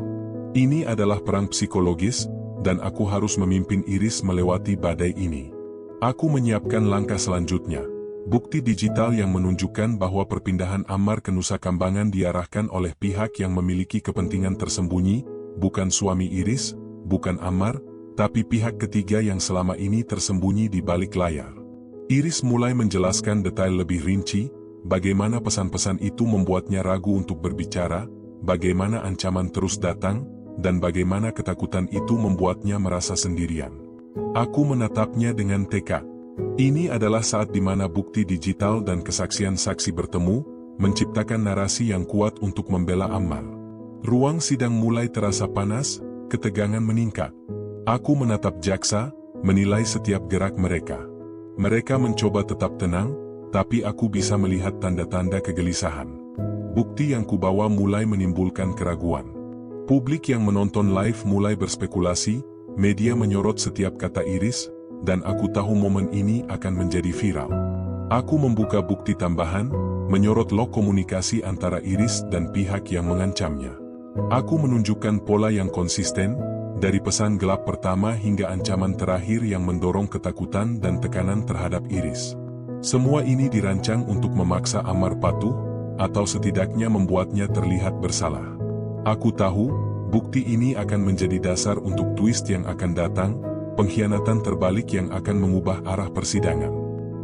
Ini adalah perang psikologis, dan aku harus memimpin Iris melewati badai ini. Aku menyiapkan langkah selanjutnya. Bukti digital yang menunjukkan bahwa perpindahan Ammar ke Nusa Kambangan diarahkan oleh pihak yang memiliki kepentingan tersembunyi, bukan suami Iris, bukan Ammar, tapi pihak ketiga yang selama ini tersembunyi di balik layar. Iris mulai menjelaskan detail lebih rinci, bagaimana pesan-pesan itu membuatnya ragu untuk berbicara, bagaimana ancaman terus datang, dan bagaimana ketakutan itu membuatnya merasa sendirian. Aku menatapnya dengan tekad. Ini adalah saat di mana bukti digital dan kesaksian saksi bertemu, menciptakan narasi yang kuat untuk membela Ammar. Ruang sidang mulai terasa panas, ketegangan meningkat. Aku menatap jaksa, menilai setiap gerak mereka. Mereka mencoba tetap tenang, tapi aku bisa melihat tanda-tanda kegelisahan. Bukti yang kubawa mulai menimbulkan keraguan. Publik yang menonton live mulai berspekulasi, media menyorot setiap kata Iris, dan aku tahu momen ini akan menjadi viral. Aku membuka bukti tambahan, menyorot log komunikasi antara Iris dan pihak yang mengancamnya. Aku menunjukkan pola yang konsisten, dari pesan gelap pertama hingga ancaman terakhir yang mendorong ketakutan dan tekanan terhadap Iris. Semua ini dirancang untuk memaksa Ammar patuh, atau setidaknya membuatnya terlihat bersalah. Aku tahu, bukti ini akan menjadi dasar untuk twist yang akan datang, pengkhianatan terbalik yang akan mengubah arah persidangan.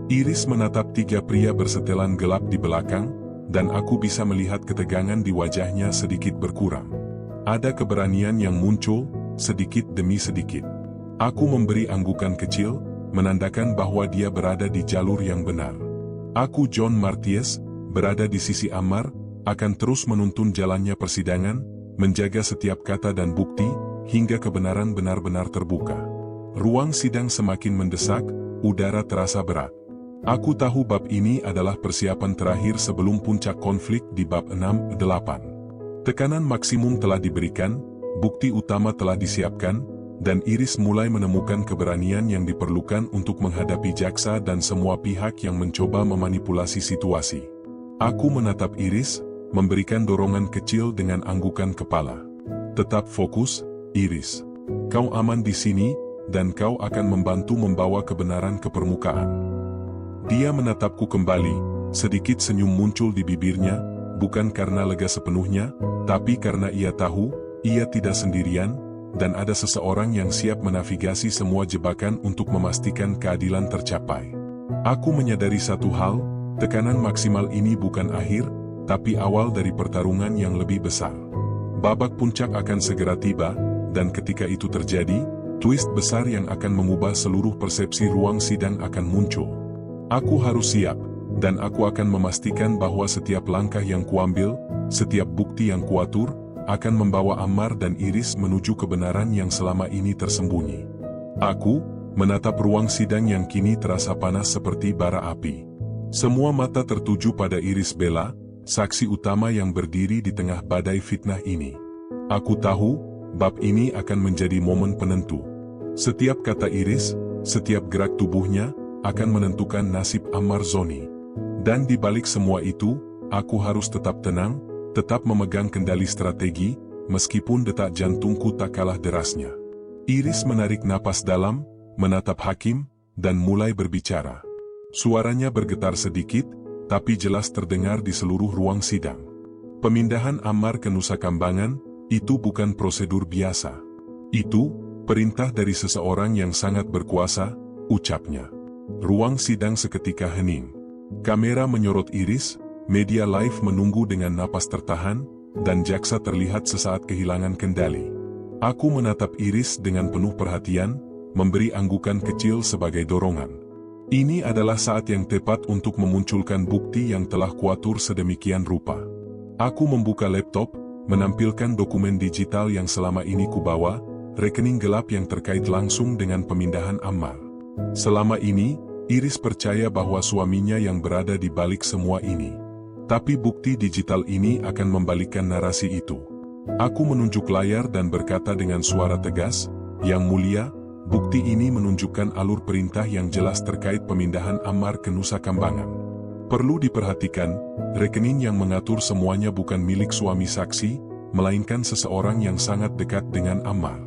Iris menatap 3 pria bersetelan gelap di belakang, dan aku bisa melihat ketegangan di wajahnya sedikit berkurang. Ada keberanian yang muncul, sedikit demi sedikit. Aku memberi anggukan kecil, menandakan bahwa dia berada di jalur yang benar. Aku John Marties, berada di sisi Ammar, akan terus menuntun jalannya persidangan, menjaga setiap kata dan bukti, hingga kebenaran benar-benar terbuka. Ruang sidang semakin mendesak, udara terasa berat. Aku tahu bab ini adalah persiapan terakhir sebelum puncak konflik di bab 6-8. Tekanan maksimum telah diberikan, bukti utama telah disiapkan, dan Iris mulai menemukan keberanian yang diperlukan untuk menghadapi jaksa dan semua pihak yang mencoba memanipulasi situasi. Aku menatap Iris, memberikan dorongan kecil dengan anggukan kepala. Tetap fokus, Iris. Kau aman di sini, dan kau akan membantu membawa kebenaran ke permukaan. Dia menatapku kembali, sedikit senyum muncul di bibirnya, bukan karena lega sepenuhnya, tapi karena ia tahu, ia tidak sendirian, dan ada seseorang yang siap menavigasi semua jebakan untuk memastikan keadilan tercapai. Aku menyadari satu hal, tekanan maksimal ini bukan akhir, tapi awal dari pertarungan yang lebih besar. Babak puncak akan segera tiba, dan ketika itu terjadi, Twist besar yang akan mengubah seluruh persepsi ruang sidang akan muncul. Aku harus siap, dan aku akan memastikan bahwa setiap langkah yang kuambil, setiap bukti yang kuatur, akan membawa Ammar dan Iris menuju kebenaran yang selama ini tersembunyi. Aku menatap ruang sidang yang kini terasa panas seperti bara api. Semua mata tertuju pada Iris Bella, saksi utama yang berdiri di tengah badai fitnah ini. Aku tahu, bab ini akan menjadi momen penentu. Setiap kata Iris, setiap gerak tubuhnya, akan menentukan nasib Ammar Zoni. Dan di balik semua itu, aku harus tetap tenang, tetap memegang kendali strategi, meskipun detak jantungku tak kalah derasnya. Iris menarik napas dalam, menatap hakim, dan mulai berbicara. Suaranya bergetar sedikit, tapi jelas terdengar di seluruh ruang sidang. Pemindahan Ammar ke Nusa Kambangan, itu bukan prosedur biasa. Itu perintah dari seseorang yang sangat berkuasa, ucapnya. Ruang sidang seketika hening. Kamera menyorot Iris, media live menunggu dengan napas tertahan, dan jaksa terlihat sesaat kehilangan kendali. Aku menatap Iris dengan penuh perhatian, memberi anggukan kecil sebagai dorongan. Ini adalah saat yang tepat untuk memunculkan bukti yang telah kuatur sedemikian rupa. Aku membuka laptop, menampilkan dokumen digital yang selama ini kubawa, rekening gelap yang terkait langsung dengan pemindahan Ammar. Selama ini, Iris percaya bahwa suaminya yang berada di balik semua ini. Tapi bukti digital ini akan membalikkan narasi itu. Aku menunjuk layar dan berkata dengan suara tegas, "Yang mulia, bukti ini menunjukkan alur perintah yang jelas terkait pemindahan Ammar ke Nusa Kambangan. Perlu diperhatikan, rekening yang mengatur semuanya bukan milik suami saksi, melainkan seseorang yang sangat dekat dengan Ammar."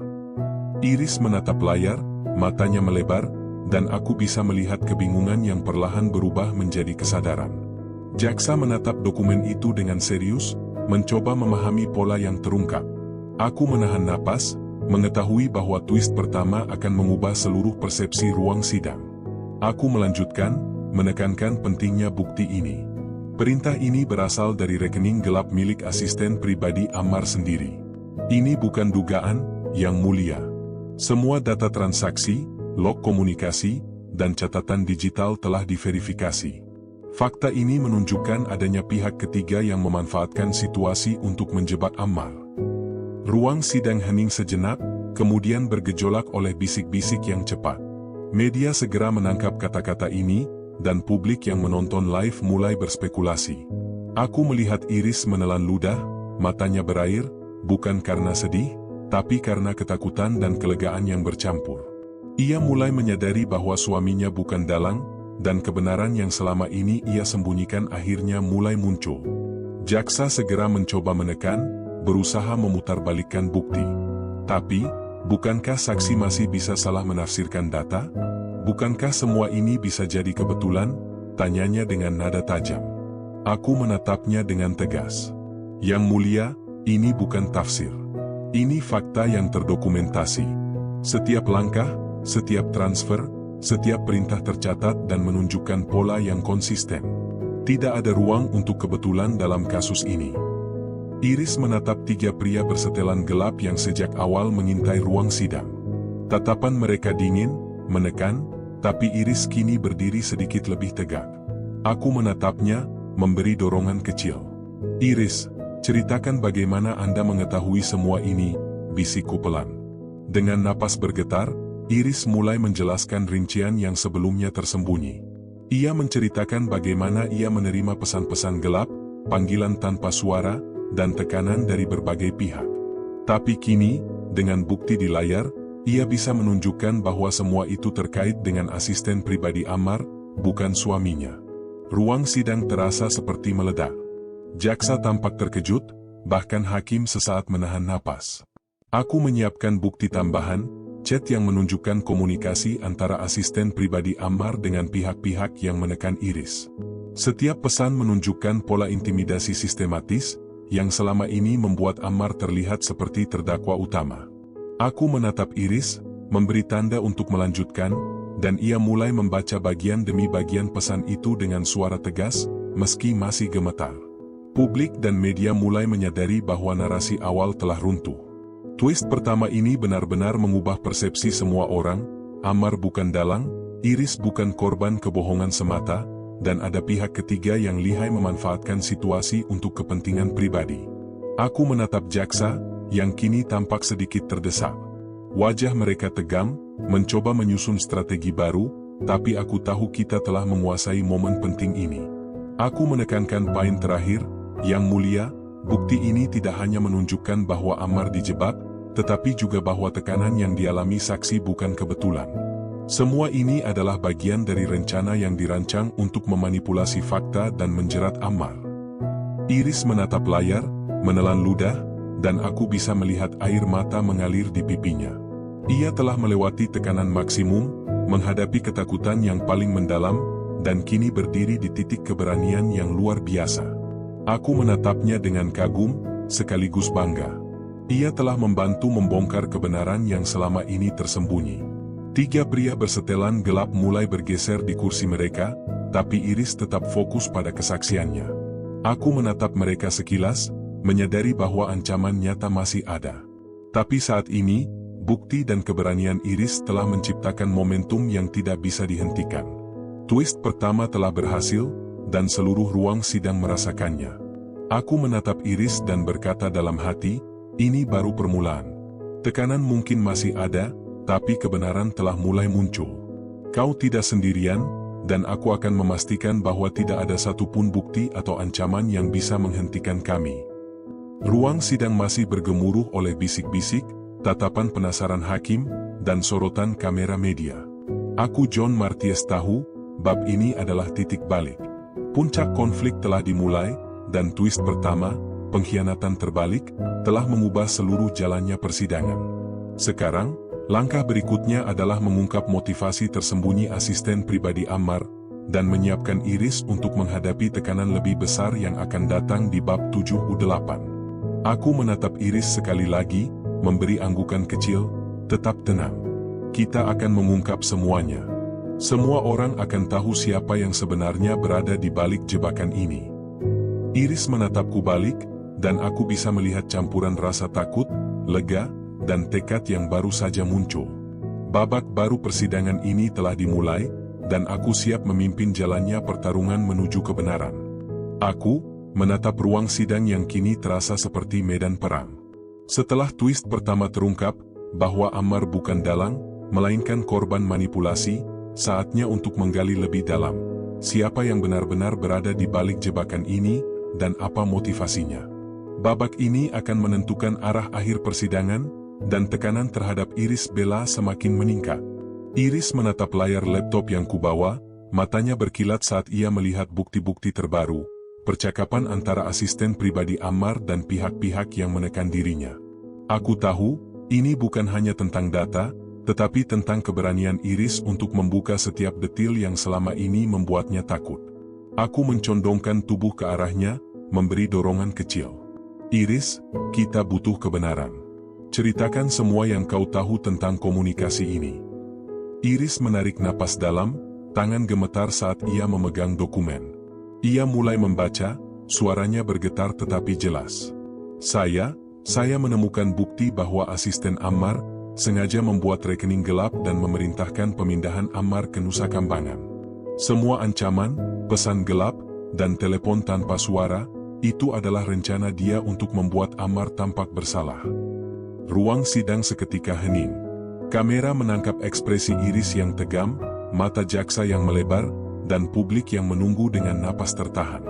Iris menatap layar, matanya melebar, dan aku bisa melihat kebingungan yang perlahan berubah menjadi kesadaran. Jaksa menatap dokumen itu dengan serius, mencoba memahami pola yang terungkap. Aku menahan napas, mengetahui bahwa twist pertama akan mengubah seluruh persepsi ruang sidang. Aku melanjutkan, menekankan pentingnya bukti ini. Perintah ini berasal dari rekening gelap milik asisten pribadi Ammar sendiri. Ini bukan dugaan, Yang Mulia. Semua data transaksi, log komunikasi, dan catatan digital telah diverifikasi. Fakta ini menunjukkan adanya pihak ketiga yang memanfaatkan situasi untuk menjebak Ammar. Ruang sidang hening sejenak, kemudian bergejolak oleh bisik-bisik yang cepat. Media segera menangkap kata-kata ini, dan publik yang menonton live mulai berspekulasi. Aku melihat Iris menelan ludah, matanya berair, bukan karena sedih, tapi karena ketakutan dan kelegaan yang bercampur. Ia mulai menyadari bahwa suaminya bukan dalang, dan kebenaran yang selama ini ia sembunyikan akhirnya mulai muncul. Jaksa segera mencoba menekan, berusaha memutarbalikkan bukti. Tapi, bukankah saksi masih bisa salah menafsirkan data? Bukankah semua ini bisa jadi kebetulan? Tanyanya dengan nada tajam. Aku menatapnya dengan tegas. Yang Mulia, ini bukan tafsir. Ini fakta yang terdokumentasi. Setiap langkah, setiap transfer, setiap perintah tercatat dan menunjukkan pola yang konsisten. Tidak ada ruang untuk kebetulan dalam kasus ini. Iris menatap tiga pria bersetelan gelap yang sejak awal mengintai ruang sidang. Tatapan mereka dingin, menekan, tapi Iris kini berdiri sedikit lebih tegak. Aku menatapnya, memberi dorongan kecil. "Iris, ceritakan bagaimana Anda mengetahui semua ini," bisikku pelan. Dengan napas bergetar, Iris mulai menjelaskan rincian yang sebelumnya tersembunyi. Ia menceritakan bagaimana ia menerima pesan-pesan gelap, panggilan tanpa suara, dan tekanan dari berbagai pihak. Tapi kini, dengan bukti di layar, ia bisa menunjukkan bahwa semua itu terkait dengan asisten pribadi Ammar, bukan suaminya. Ruang sidang terasa seperti meledak. Jaksa tampak terkejut, bahkan hakim sesaat menahan napas. Aku menyiapkan bukti tambahan, chat yang menunjukkan komunikasi antara asisten pribadi Ammar dengan pihak-pihak yang menekan Iris. Setiap pesan menunjukkan pola intimidasi sistematis, yang selama ini membuat Ammar terlihat seperti terdakwa utama. Aku menatap Iris, memberi tanda untuk melanjutkan, dan ia mulai membaca bagian demi bagian pesan itu dengan suara tegas, meski masih gemetar. Publik dan media mulai menyadari bahwa narasi awal telah runtuh. Twist pertama ini benar-benar mengubah persepsi semua orang. Ammar bukan dalang, Iris bukan korban kebohongan semata, dan ada pihak ketiga yang lihai memanfaatkan situasi untuk kepentingan pribadi. Aku menatap jaksa, yang kini tampak sedikit terdesak. Wajah mereka tegam, mencoba menyusun strategi baru, tapi aku tahu kita telah menguasai momen penting ini. Aku menekankan poin terakhir, Yang Mulia, bukti ini tidak hanya menunjukkan bahwa Ammar dijebak, tetapi juga bahwa tekanan yang dialami saksi bukan kebetulan. Semua ini adalah bagian dari rencana yang dirancang untuk memanipulasi fakta dan menjerat Ammar. Iris menatap layar, menelan ludah, dan aku bisa melihat air mata mengalir di pipinya. Ia telah melewati tekanan maksimum, menghadapi ketakutan yang paling mendalam, dan kini berdiri di titik keberanian yang luar biasa. Aku menatapnya dengan kagum, sekaligus bangga. Ia telah membantu membongkar kebenaran yang selama ini tersembunyi. 3 pria bersetelan gelap mulai bergeser di kursi mereka, tapi Iris tetap fokus pada kesaksiannya. Aku menatap mereka sekilas, menyadari bahwa ancaman nyata masih ada. Tapi saat ini, bukti dan keberanian Iris telah menciptakan momentum yang tidak bisa dihentikan. Twist pertama telah berhasil, dan seluruh ruang sidang merasakannya. Aku menatap Iris dan berkata dalam hati, ini baru permulaan. Tekanan mungkin masih ada, tapi kebenaran telah mulai muncul. Kau tidak sendirian, dan aku akan memastikan bahwa tidak ada satupun bukti atau ancaman yang bisa menghentikan kami. Ruang sidang masih bergemuruh oleh bisik-bisik, tatapan penasaran hakim, dan sorotan kamera media. Aku John Marties tahu, bab ini adalah titik balik. Puncak konflik telah dimulai, dan twist pertama, pengkhianatan terbalik, telah mengubah seluruh jalannya persidangan. Sekarang, langkah berikutnya adalah mengungkap motivasi tersembunyi asisten pribadi Ammar, dan menyiapkan Iris untuk menghadapi tekanan lebih besar yang akan datang di bab 7-8. Aku menatap Iris sekali lagi, memberi anggukan kecil, tetap tenang. Kita akan mengungkap semuanya. Semua orang akan tahu siapa yang sebenarnya berada di balik jebakan ini. Iris menatapku balik, dan aku bisa melihat campuran rasa takut, lega, dan tekad yang baru saja muncul. Babak baru persidangan ini telah dimulai, dan aku siap memimpin jalannya pertarungan menuju kebenaran. Aku menatap ruang sidang yang kini terasa seperti medan perang. Setelah twist pertama terungkap, bahwa Ammar bukan dalang, melainkan korban manipulasi, saatnya untuk menggali lebih dalam. Siapa yang benar-benar berada di balik jebakan ini, dan apa motivasinya. Babak ini akan menentukan arah akhir persidangan, dan tekanan terhadap Iris Bella semakin meningkat. Iris menatap layar laptop yang kubawa, matanya berkilat saat ia melihat bukti-bukti terbaru. Percakapan antara asisten pribadi Ammar dan pihak-pihak yang menekan dirinya. Aku tahu, ini bukan hanya tentang data, tetapi tentang keberanian Iris untuk membuka setiap detil yang selama ini membuatnya takut. Aku mencondongkan tubuh ke arahnya, memberi dorongan kecil. Iris, kita butuh kebenaran. Ceritakan semua yang kau tahu tentang komunikasi ini. Iris menarik napas dalam, tangan gemetar saat ia memegang dokumen. Ia mulai membaca, suaranya bergetar tetapi jelas. Saya menemukan bukti bahwa asisten Ammar sengaja membuat rekening gelap dan memerintahkan pemindahan Ammar ke Nusa Kambangan. Semua ancaman, pesan gelap, dan telepon tanpa suara, itu adalah rencana dia untuk membuat Ammar tampak bersalah. Ruang sidang seketika hening. Kamera menangkap ekspresi Iris yang tegam, mata jaksa yang melebar, dan publik yang menunggu dengan napas tertahan.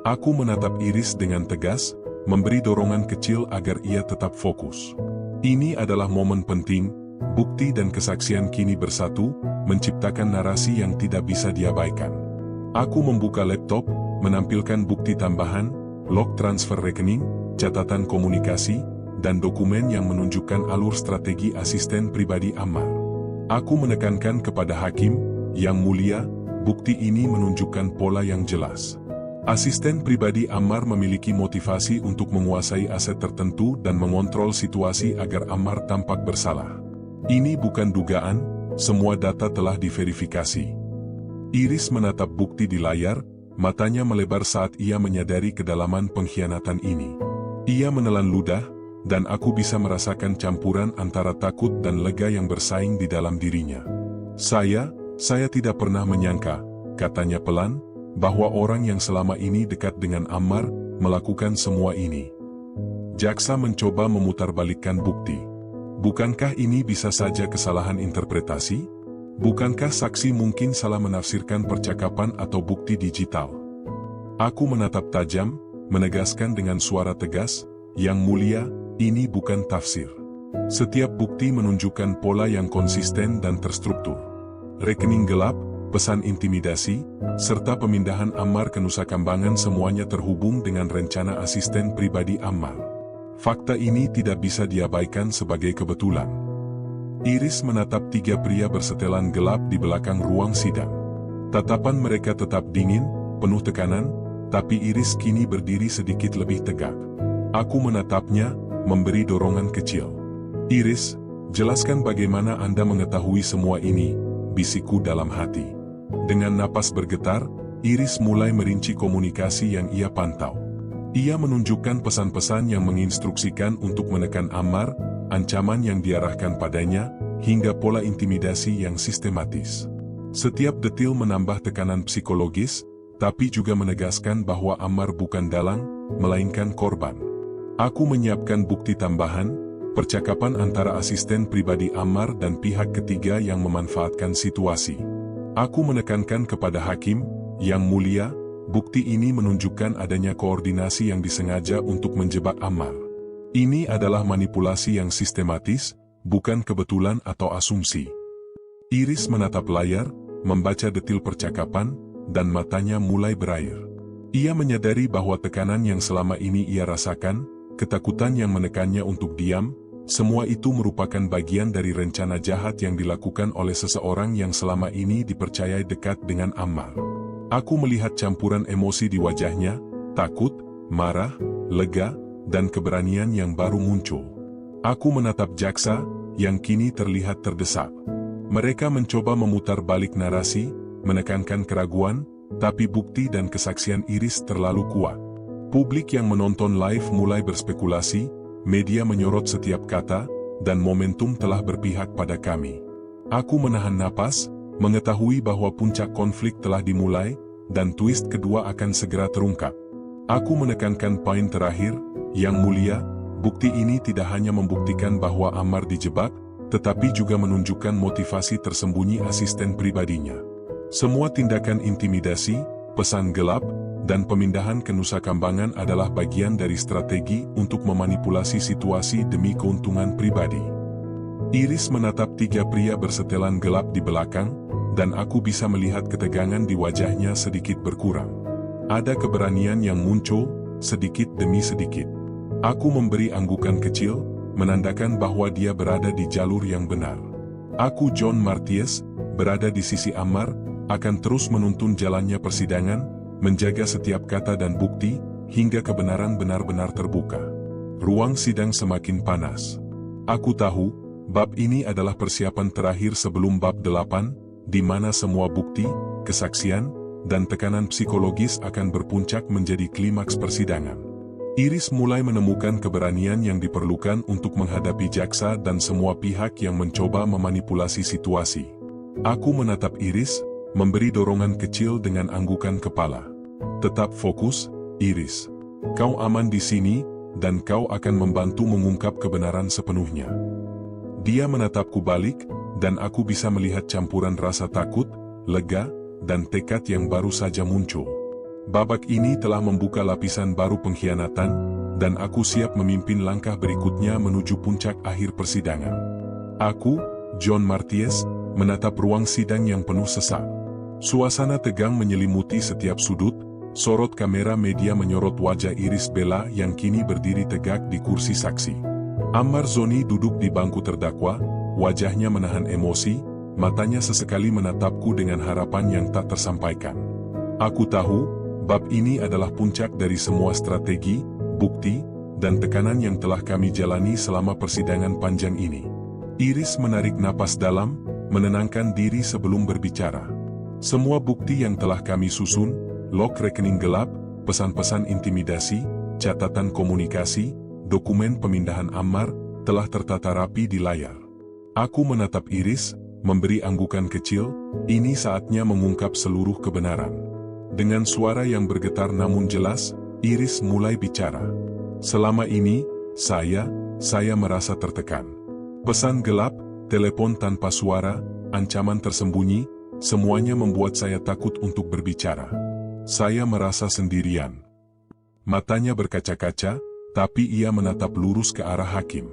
Aku menatap Iris dengan tegas, memberi dorongan kecil agar ia tetap fokus. Ini adalah momen penting, bukti dan kesaksian kini bersatu, menciptakan narasi yang tidak bisa diabaikan. Aku membuka laptop, menampilkan bukti tambahan, log transfer rekening, catatan komunikasi, dan dokumen yang menunjukkan alur strategi asisten pribadi Ammar. Aku menekankan kepada hakim, Yang Mulia, bukti ini menunjukkan pola yang jelas. Asisten pribadi Ammar memiliki motivasi untuk menguasai aset tertentu dan mengontrol situasi agar Ammar tampak bersalah. Ini bukan dugaan, semua data telah diverifikasi. Iris menatap bukti di layar, matanya melebar saat ia menyadari kedalaman pengkhianatan ini. Ia menelan ludah, dan aku bisa merasakan campuran antara takut dan lega yang bersaing di dalam dirinya. Saya tidak pernah menyangka, katanya pelan, bahwa orang yang selama ini dekat dengan Ammar melakukan semua ini. Jaksa mencoba memutarbalikkan bukti. Bukankah ini bisa saja kesalahan interpretasi? Bukankah saksi mungkin salah menafsirkan percakapan atau bukti digital? Aku menatap tajam, menegaskan dengan suara tegas, "Yang mulia, ini bukan tafsir. Setiap bukti menunjukkan pola yang konsisten dan terstruktur. Rekening gelap, pesan intimidasi, serta pemindahan Ammar ke Nusa Kambangan semuanya terhubung dengan rencana asisten pribadi Ammar. Fakta ini tidak bisa diabaikan sebagai kebetulan." Iris menatap tiga pria bersetelan gelap di belakang ruang sidang. Tatapan mereka tetap dingin, penuh tekanan, tapi Iris kini berdiri sedikit lebih tegak. Aku menatapnya, memberi dorongan kecil. "Iris, jelaskan bagaimana Anda mengetahui semua ini," bisikku dalam hati. Dengan napas bergetar, Iris mulai merinci komunikasi yang ia pantau. Ia menunjukkan pesan-pesan yang menginstruksikan untuk menekan Ammar, ancaman yang diarahkan padanya, hingga pola intimidasi yang sistematis. Setiap detil menambah tekanan psikologis, tapi juga menegaskan bahwa Ammar bukan dalang, melainkan korban. Aku menyiapkan bukti tambahan, percakapan antara asisten pribadi Ammar dan pihak ketiga yang memanfaatkan situasi. Aku menekankan kepada hakim, "Yang mulia, bukti ini menunjukkan adanya koordinasi yang disengaja untuk menjebak Ammar. Ini adalah manipulasi yang sistematis, bukan kebetulan atau asumsi." Iris menatap layar, membaca detil percakapan, dan matanya mulai berair. Ia menyadari bahwa tekanan yang selama ini ia rasakan, ketakutan yang menekannya untuk diam, semua itu merupakan bagian dari rencana jahat yang dilakukan oleh seseorang yang selama ini dipercayai dekat dengan Ammar. Aku melihat campuran emosi di wajahnya, takut, marah, lega, dan keberanian yang baru muncul. Aku menatap jaksa, yang kini terlihat terdesak. Mereka mencoba memutar balik narasi, menekankan keraguan, tapi bukti dan kesaksian Iris terlalu kuat. Publik yang menonton live mulai berspekulasi, media menyorot setiap kata, dan momentum telah berpihak pada kami. Aku menahan napas, mengetahui bahwa puncak konflik telah dimulai, dan twist kedua akan segera terungkap. Aku menekankan poin terakhir, "Yang mulia, bukti ini tidak hanya membuktikan bahwa Ammar dijebak, tetapi juga menunjukkan motivasi tersembunyi asisten pribadinya. Semua tindakan intimidasi, pesan gelap, dan pemindahan ke Nusa Kambangan adalah bagian dari strategi untuk memanipulasi situasi demi keuntungan pribadi." Iris menatap tiga pria bersetelan gelap di belakang, dan aku bisa melihat ketegangan di wajahnya sedikit berkurang. Ada keberanian yang muncul, sedikit demi sedikit. Aku memberi anggukan kecil, menandakan bahwa dia berada di jalur yang benar. Aku, John Marties, berada di sisi Ammar, akan terus menuntun jalannya persidangan, menjaga setiap kata dan bukti, hingga kebenaran benar-benar terbuka. Ruang sidang semakin panas. Aku tahu, bab ini adalah persiapan terakhir sebelum bab 8, di mana semua bukti, kesaksian, dan tekanan psikologis akan berpuncak menjadi klimaks persidangan. Iris mulai menemukan keberanian yang diperlukan untuk menghadapi jaksa dan semua pihak yang mencoba memanipulasi situasi. Aku menatap Iris, memberi dorongan kecil dengan anggukan kepala. "Tetap fokus, Iris. Kau aman di sini, dan kau akan membantu mengungkap kebenaran sepenuhnya." Dia menatapku balik, dan aku bisa melihat campuran rasa takut, lega, dan tekad yang baru saja muncul. Babak ini telah membuka lapisan baru pengkhianatan, dan aku siap memimpin langkah berikutnya menuju puncak akhir persidangan. Aku, John Marties, menatap ruang sidang yang penuh sesak. Suasana tegang menyelimuti setiap sudut, sorot kamera media menyorot wajah Iris Bella yang kini berdiri tegak di kursi saksi. Ammar Zoni duduk di bangku terdakwa, wajahnya menahan emosi, matanya sesekali menatapku dengan harapan yang tak tersampaikan. Aku tahu, bab ini adalah puncak dari semua strategi, bukti, dan tekanan yang telah kami jalani selama persidangan panjang ini. Iris menarik napas dalam, menenangkan diri sebelum berbicara. Semua bukti yang telah kami susun, log rekening gelap, pesan-pesan intimidasi, catatan komunikasi, dokumen pemindahan Ammar, telah tertata rapi di layar. Aku menatap Iris, memberi anggukan kecil, ini saatnya mengungkap seluruh kebenaran. Dengan suara yang bergetar namun jelas, Iris mulai bicara. Selama ini, saya merasa tertekan. Pesan gelap, telepon tanpa suara, ancaman tersembunyi, semuanya membuat saya takut untuk berbicara. Saya merasa sendirian. Matanya berkaca-kaca, tapi ia menatap lurus ke arah hakim.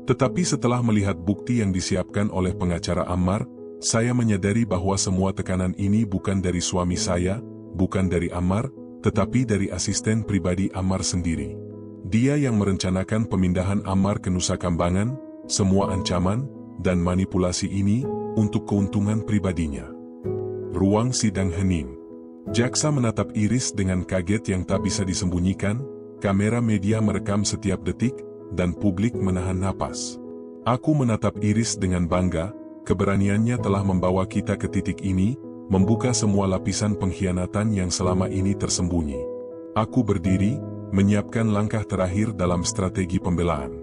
Tetapi setelah melihat bukti yang disiapkan oleh pengacara Ammar, saya menyadari bahwa semua tekanan ini bukan dari suami saya, bukan dari Ammar, tetapi dari asisten pribadi Ammar sendiri. Dia yang merencanakan pemindahan Ammar ke Nusa Kambangan, semua ancaman dan manipulasi ini untuk keuntungan pribadinya. Ruang sidang hening. Jaksa menatap Iris dengan kaget yang tak bisa disembunyikan, kamera media merekam setiap detik, dan publik menahan napas. Aku menatap Iris dengan bangga, keberaniannya telah membawa kita ke titik ini, membuka semua lapisan pengkhianatan yang selama ini tersembunyi. Aku berdiri, menyiapkan langkah terakhir dalam strategi pembelaan.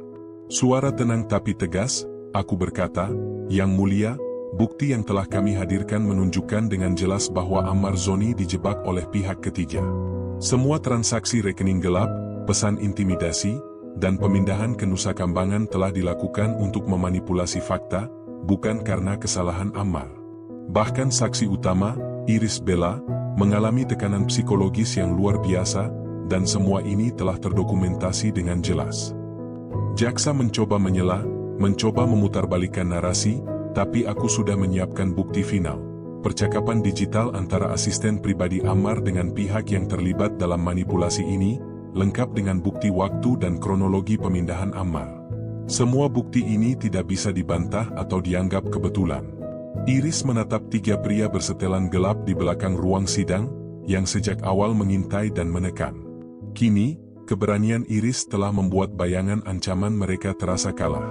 Suara tenang tapi tegas, aku berkata, "Yang Mulia, bukti yang telah kami hadirkan menunjukkan dengan jelas bahwa Ammar Zoni dijebak oleh pihak ketiga. Semua transaksi rekening gelap, pesan intimidasi, dan pemindahan ke Nusa Kambangan telah dilakukan untuk memanipulasi fakta, bukan karena kesalahan Ammar. Bahkan saksi utama, Iris Bella, mengalami tekanan psikologis yang luar biasa, dan semua ini telah terdokumentasi dengan jelas." Jaksa mencoba menyela, mencoba memutarbalikkan narasi, tapi aku sudah menyiapkan bukti final. Percakapan digital antara asisten pribadi Ammar dengan pihak yang terlibat dalam manipulasi ini, lengkap dengan bukti waktu dan kronologi pemindahan Ammar. Semua bukti ini tidak bisa dibantah atau dianggap kebetulan. Iris menatap tiga pria bersetelan gelap di belakang ruang sidang, yang sejak awal mengintai dan menekan. Kini, keberanian Iris telah membuat bayangan ancaman mereka terasa kalah.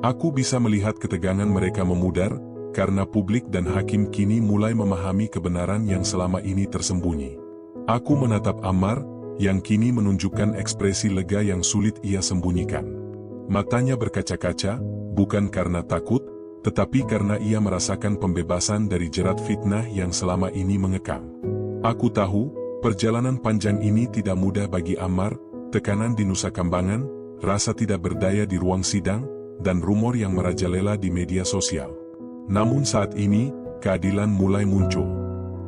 Aku bisa melihat ketegangan mereka memudar, karena publik dan hakim kini mulai memahami kebenaran yang selama ini tersembunyi. Aku menatap Ammar, yang kini menunjukkan ekspresi lega yang sulit ia sembunyikan. Matanya berkaca-kaca, bukan karena takut, tetapi karena ia merasakan pembebasan dari jerat fitnah yang selama ini mengekang. Aku tahu, perjalanan panjang ini tidak mudah bagi Ammar, tekanan di Nusa Kambangan, rasa tidak berdaya di ruang sidang, dan rumor yang merajalela di media sosial. Namun saat ini, keadilan mulai muncul.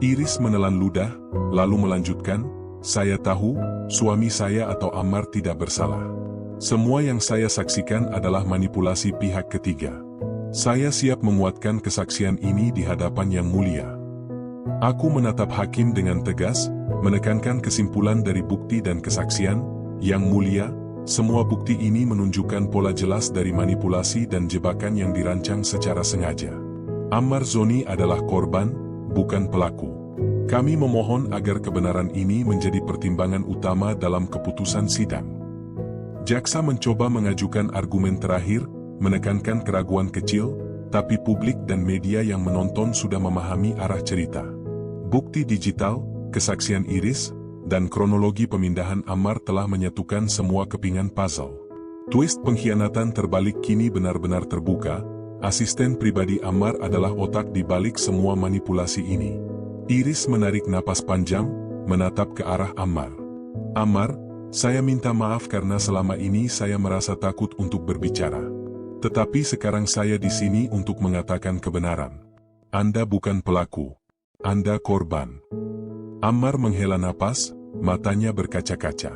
Iris menelan ludah, lalu melanjutkan, "Saya tahu, suami saya atau Ammar tidak bersalah. Semua yang saya saksikan adalah manipulasi pihak ketiga. Saya siap menguatkan kesaksian ini di hadapan Yang Mulia." Aku menatap hakim dengan tegas, menekankan kesimpulan dari bukti dan kesaksian, "Yang Mulia, semua bukti ini menunjukkan pola jelas dari manipulasi dan jebakan yang dirancang secara sengaja. Ammar Zoni adalah korban, bukan pelaku. Kami memohon agar kebenaran ini menjadi pertimbangan utama dalam keputusan sidang." Jaksa mencoba mengajukan argumen terakhir, menekankan keraguan kecil, tapi publik dan media yang menonton sudah memahami arah cerita. Bukti digital, kesaksian Iris, dan kronologi pemindahan Ammar telah menyatukan semua kepingan puzzle. Twist pengkhianatan terbalik kini benar-benar terbuka. Asisten pribadi Ammar adalah otak di balik semua manipulasi ini. Iris menarik napas panjang, menatap ke arah Ammar. "Ammar, saya minta maaf karena selama ini saya merasa takut untuk berbicara. Tetapi sekarang saya di sini untuk mengatakan kebenaran. Anda bukan pelaku. Anda korban." Ammar menghela napas, matanya berkaca-kaca.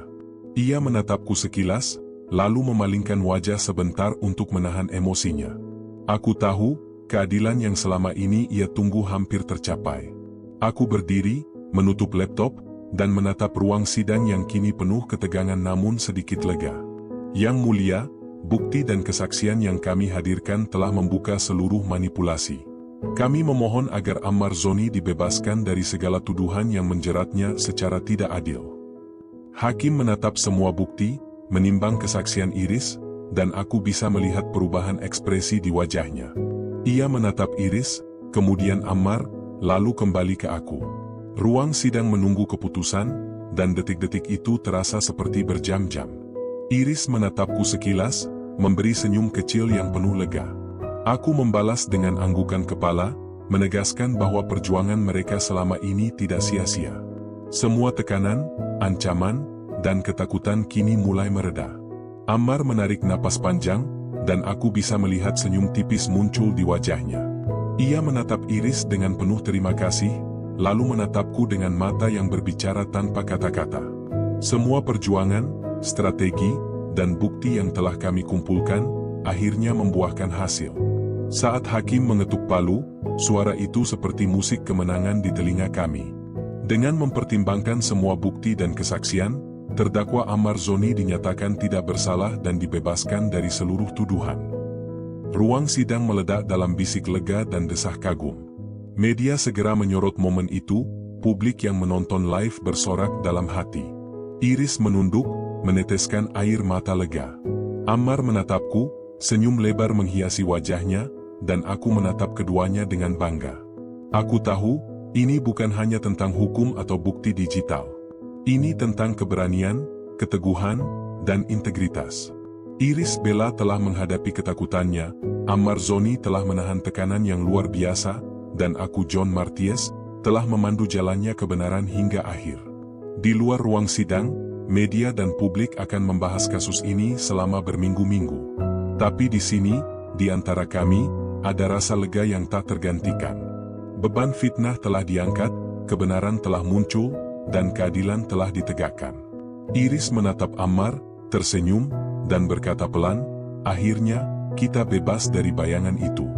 Ia menatapku sekilas, lalu memalingkan wajah sebentar untuk menahan emosinya. Aku tahu, keadilan yang selama ini ia tunggu hampir tercapai. Aku berdiri, menutup laptop, dan menatap ruang sidang yang kini penuh ketegangan namun sedikit lega. "Yang Mulia, bukti dan kesaksian yang kami hadirkan telah membuka seluruh manipulasi. Kami memohon agar Ammar Zoni dibebaskan dari segala tuduhan yang menjeratnya secara tidak adil." Hakim menatap semua bukti, menimbang kesaksian Iris, dan aku bisa melihat perubahan ekspresi di wajahnya. Ia menatap Iris, kemudian Ammar, lalu kembali ke aku. Ruang sidang menunggu keputusan, dan detik-detik itu terasa seperti berjam-jam. Iris menatapku sekilas, memberi senyum kecil yang penuh lega. Aku membalas dengan anggukan kepala, menegaskan bahwa perjuangan mereka selama ini tidak sia-sia. Semua tekanan, ancaman, dan ketakutan kini mulai mereda. Ammar menarik napas panjang, dan aku bisa melihat senyum tipis muncul di wajahnya. Ia menatap Iris dengan penuh terima kasih, lalu menatapku dengan mata yang berbicara tanpa kata-kata. Semua perjuangan, strategi, dan bukti yang telah kami kumpulkan, akhirnya membuahkan hasil. Saat hakim mengetuk palu, suara itu seperti musik kemenangan di telinga kami. Dengan mempertimbangkan semua bukti dan kesaksian, terdakwa Ammar Zoni dinyatakan tidak bersalah dan dibebaskan dari seluruh tuduhan. Ruang sidang meledak dalam bisik lega dan desah kagum. Media segera menyorot momen itu, publik yang menonton live bersorak dalam hati. Iris menunduk, meneteskan air mata lega. Ammar menatapku, senyum lebar menghiasi wajahnya, dan aku menatap keduanya dengan bangga. Aku tahu, ini bukan hanya tentang hukum atau bukti digital. Ini tentang keberanian, keteguhan, dan integritas. Iris Bella telah menghadapi ketakutannya, Ammar Zoni telah menahan tekanan yang luar biasa, dan aku John Marties, telah memandu jalannya kebenaran hingga akhir. Di luar ruang sidang, media dan publik akan membahas kasus ini selama berminggu-minggu. Tapi di sini, di antara kami, ada rasa lega yang tak tergantikan. Beban fitnah telah diangkat, kebenaran telah muncul, dan keadilan telah ditegakkan. Iris menatap Ammar, tersenyum, dan berkata pelan, akhirnya, kita bebas dari bayangan itu.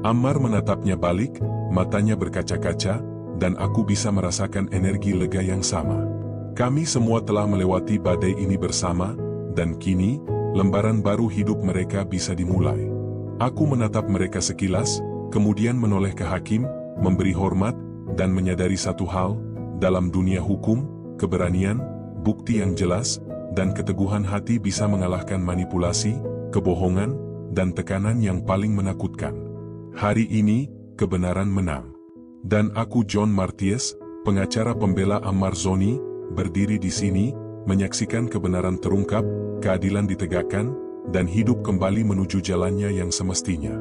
Ammar menatapnya balik, matanya berkaca-kaca, dan aku bisa merasakan energi lega yang sama. Kami semua telah melewati badai ini bersama, dan kini, lembaran baru hidup mereka bisa dimulai. Aku menatap mereka sekilas, kemudian menoleh ke hakim, memberi hormat, dan menyadari satu hal, dalam dunia hukum, keberanian, bukti yang jelas, dan keteguhan hati bisa mengalahkan manipulasi, kebohongan, dan tekanan yang paling menakutkan. Hari ini, kebenaran menang. Dan aku John Marties, pengacara pembela Ammar Zoni, berdiri di sini, menyaksikan kebenaran terungkap, keadilan ditegakkan, dan hidup kembali menuju jalannya yang semestinya.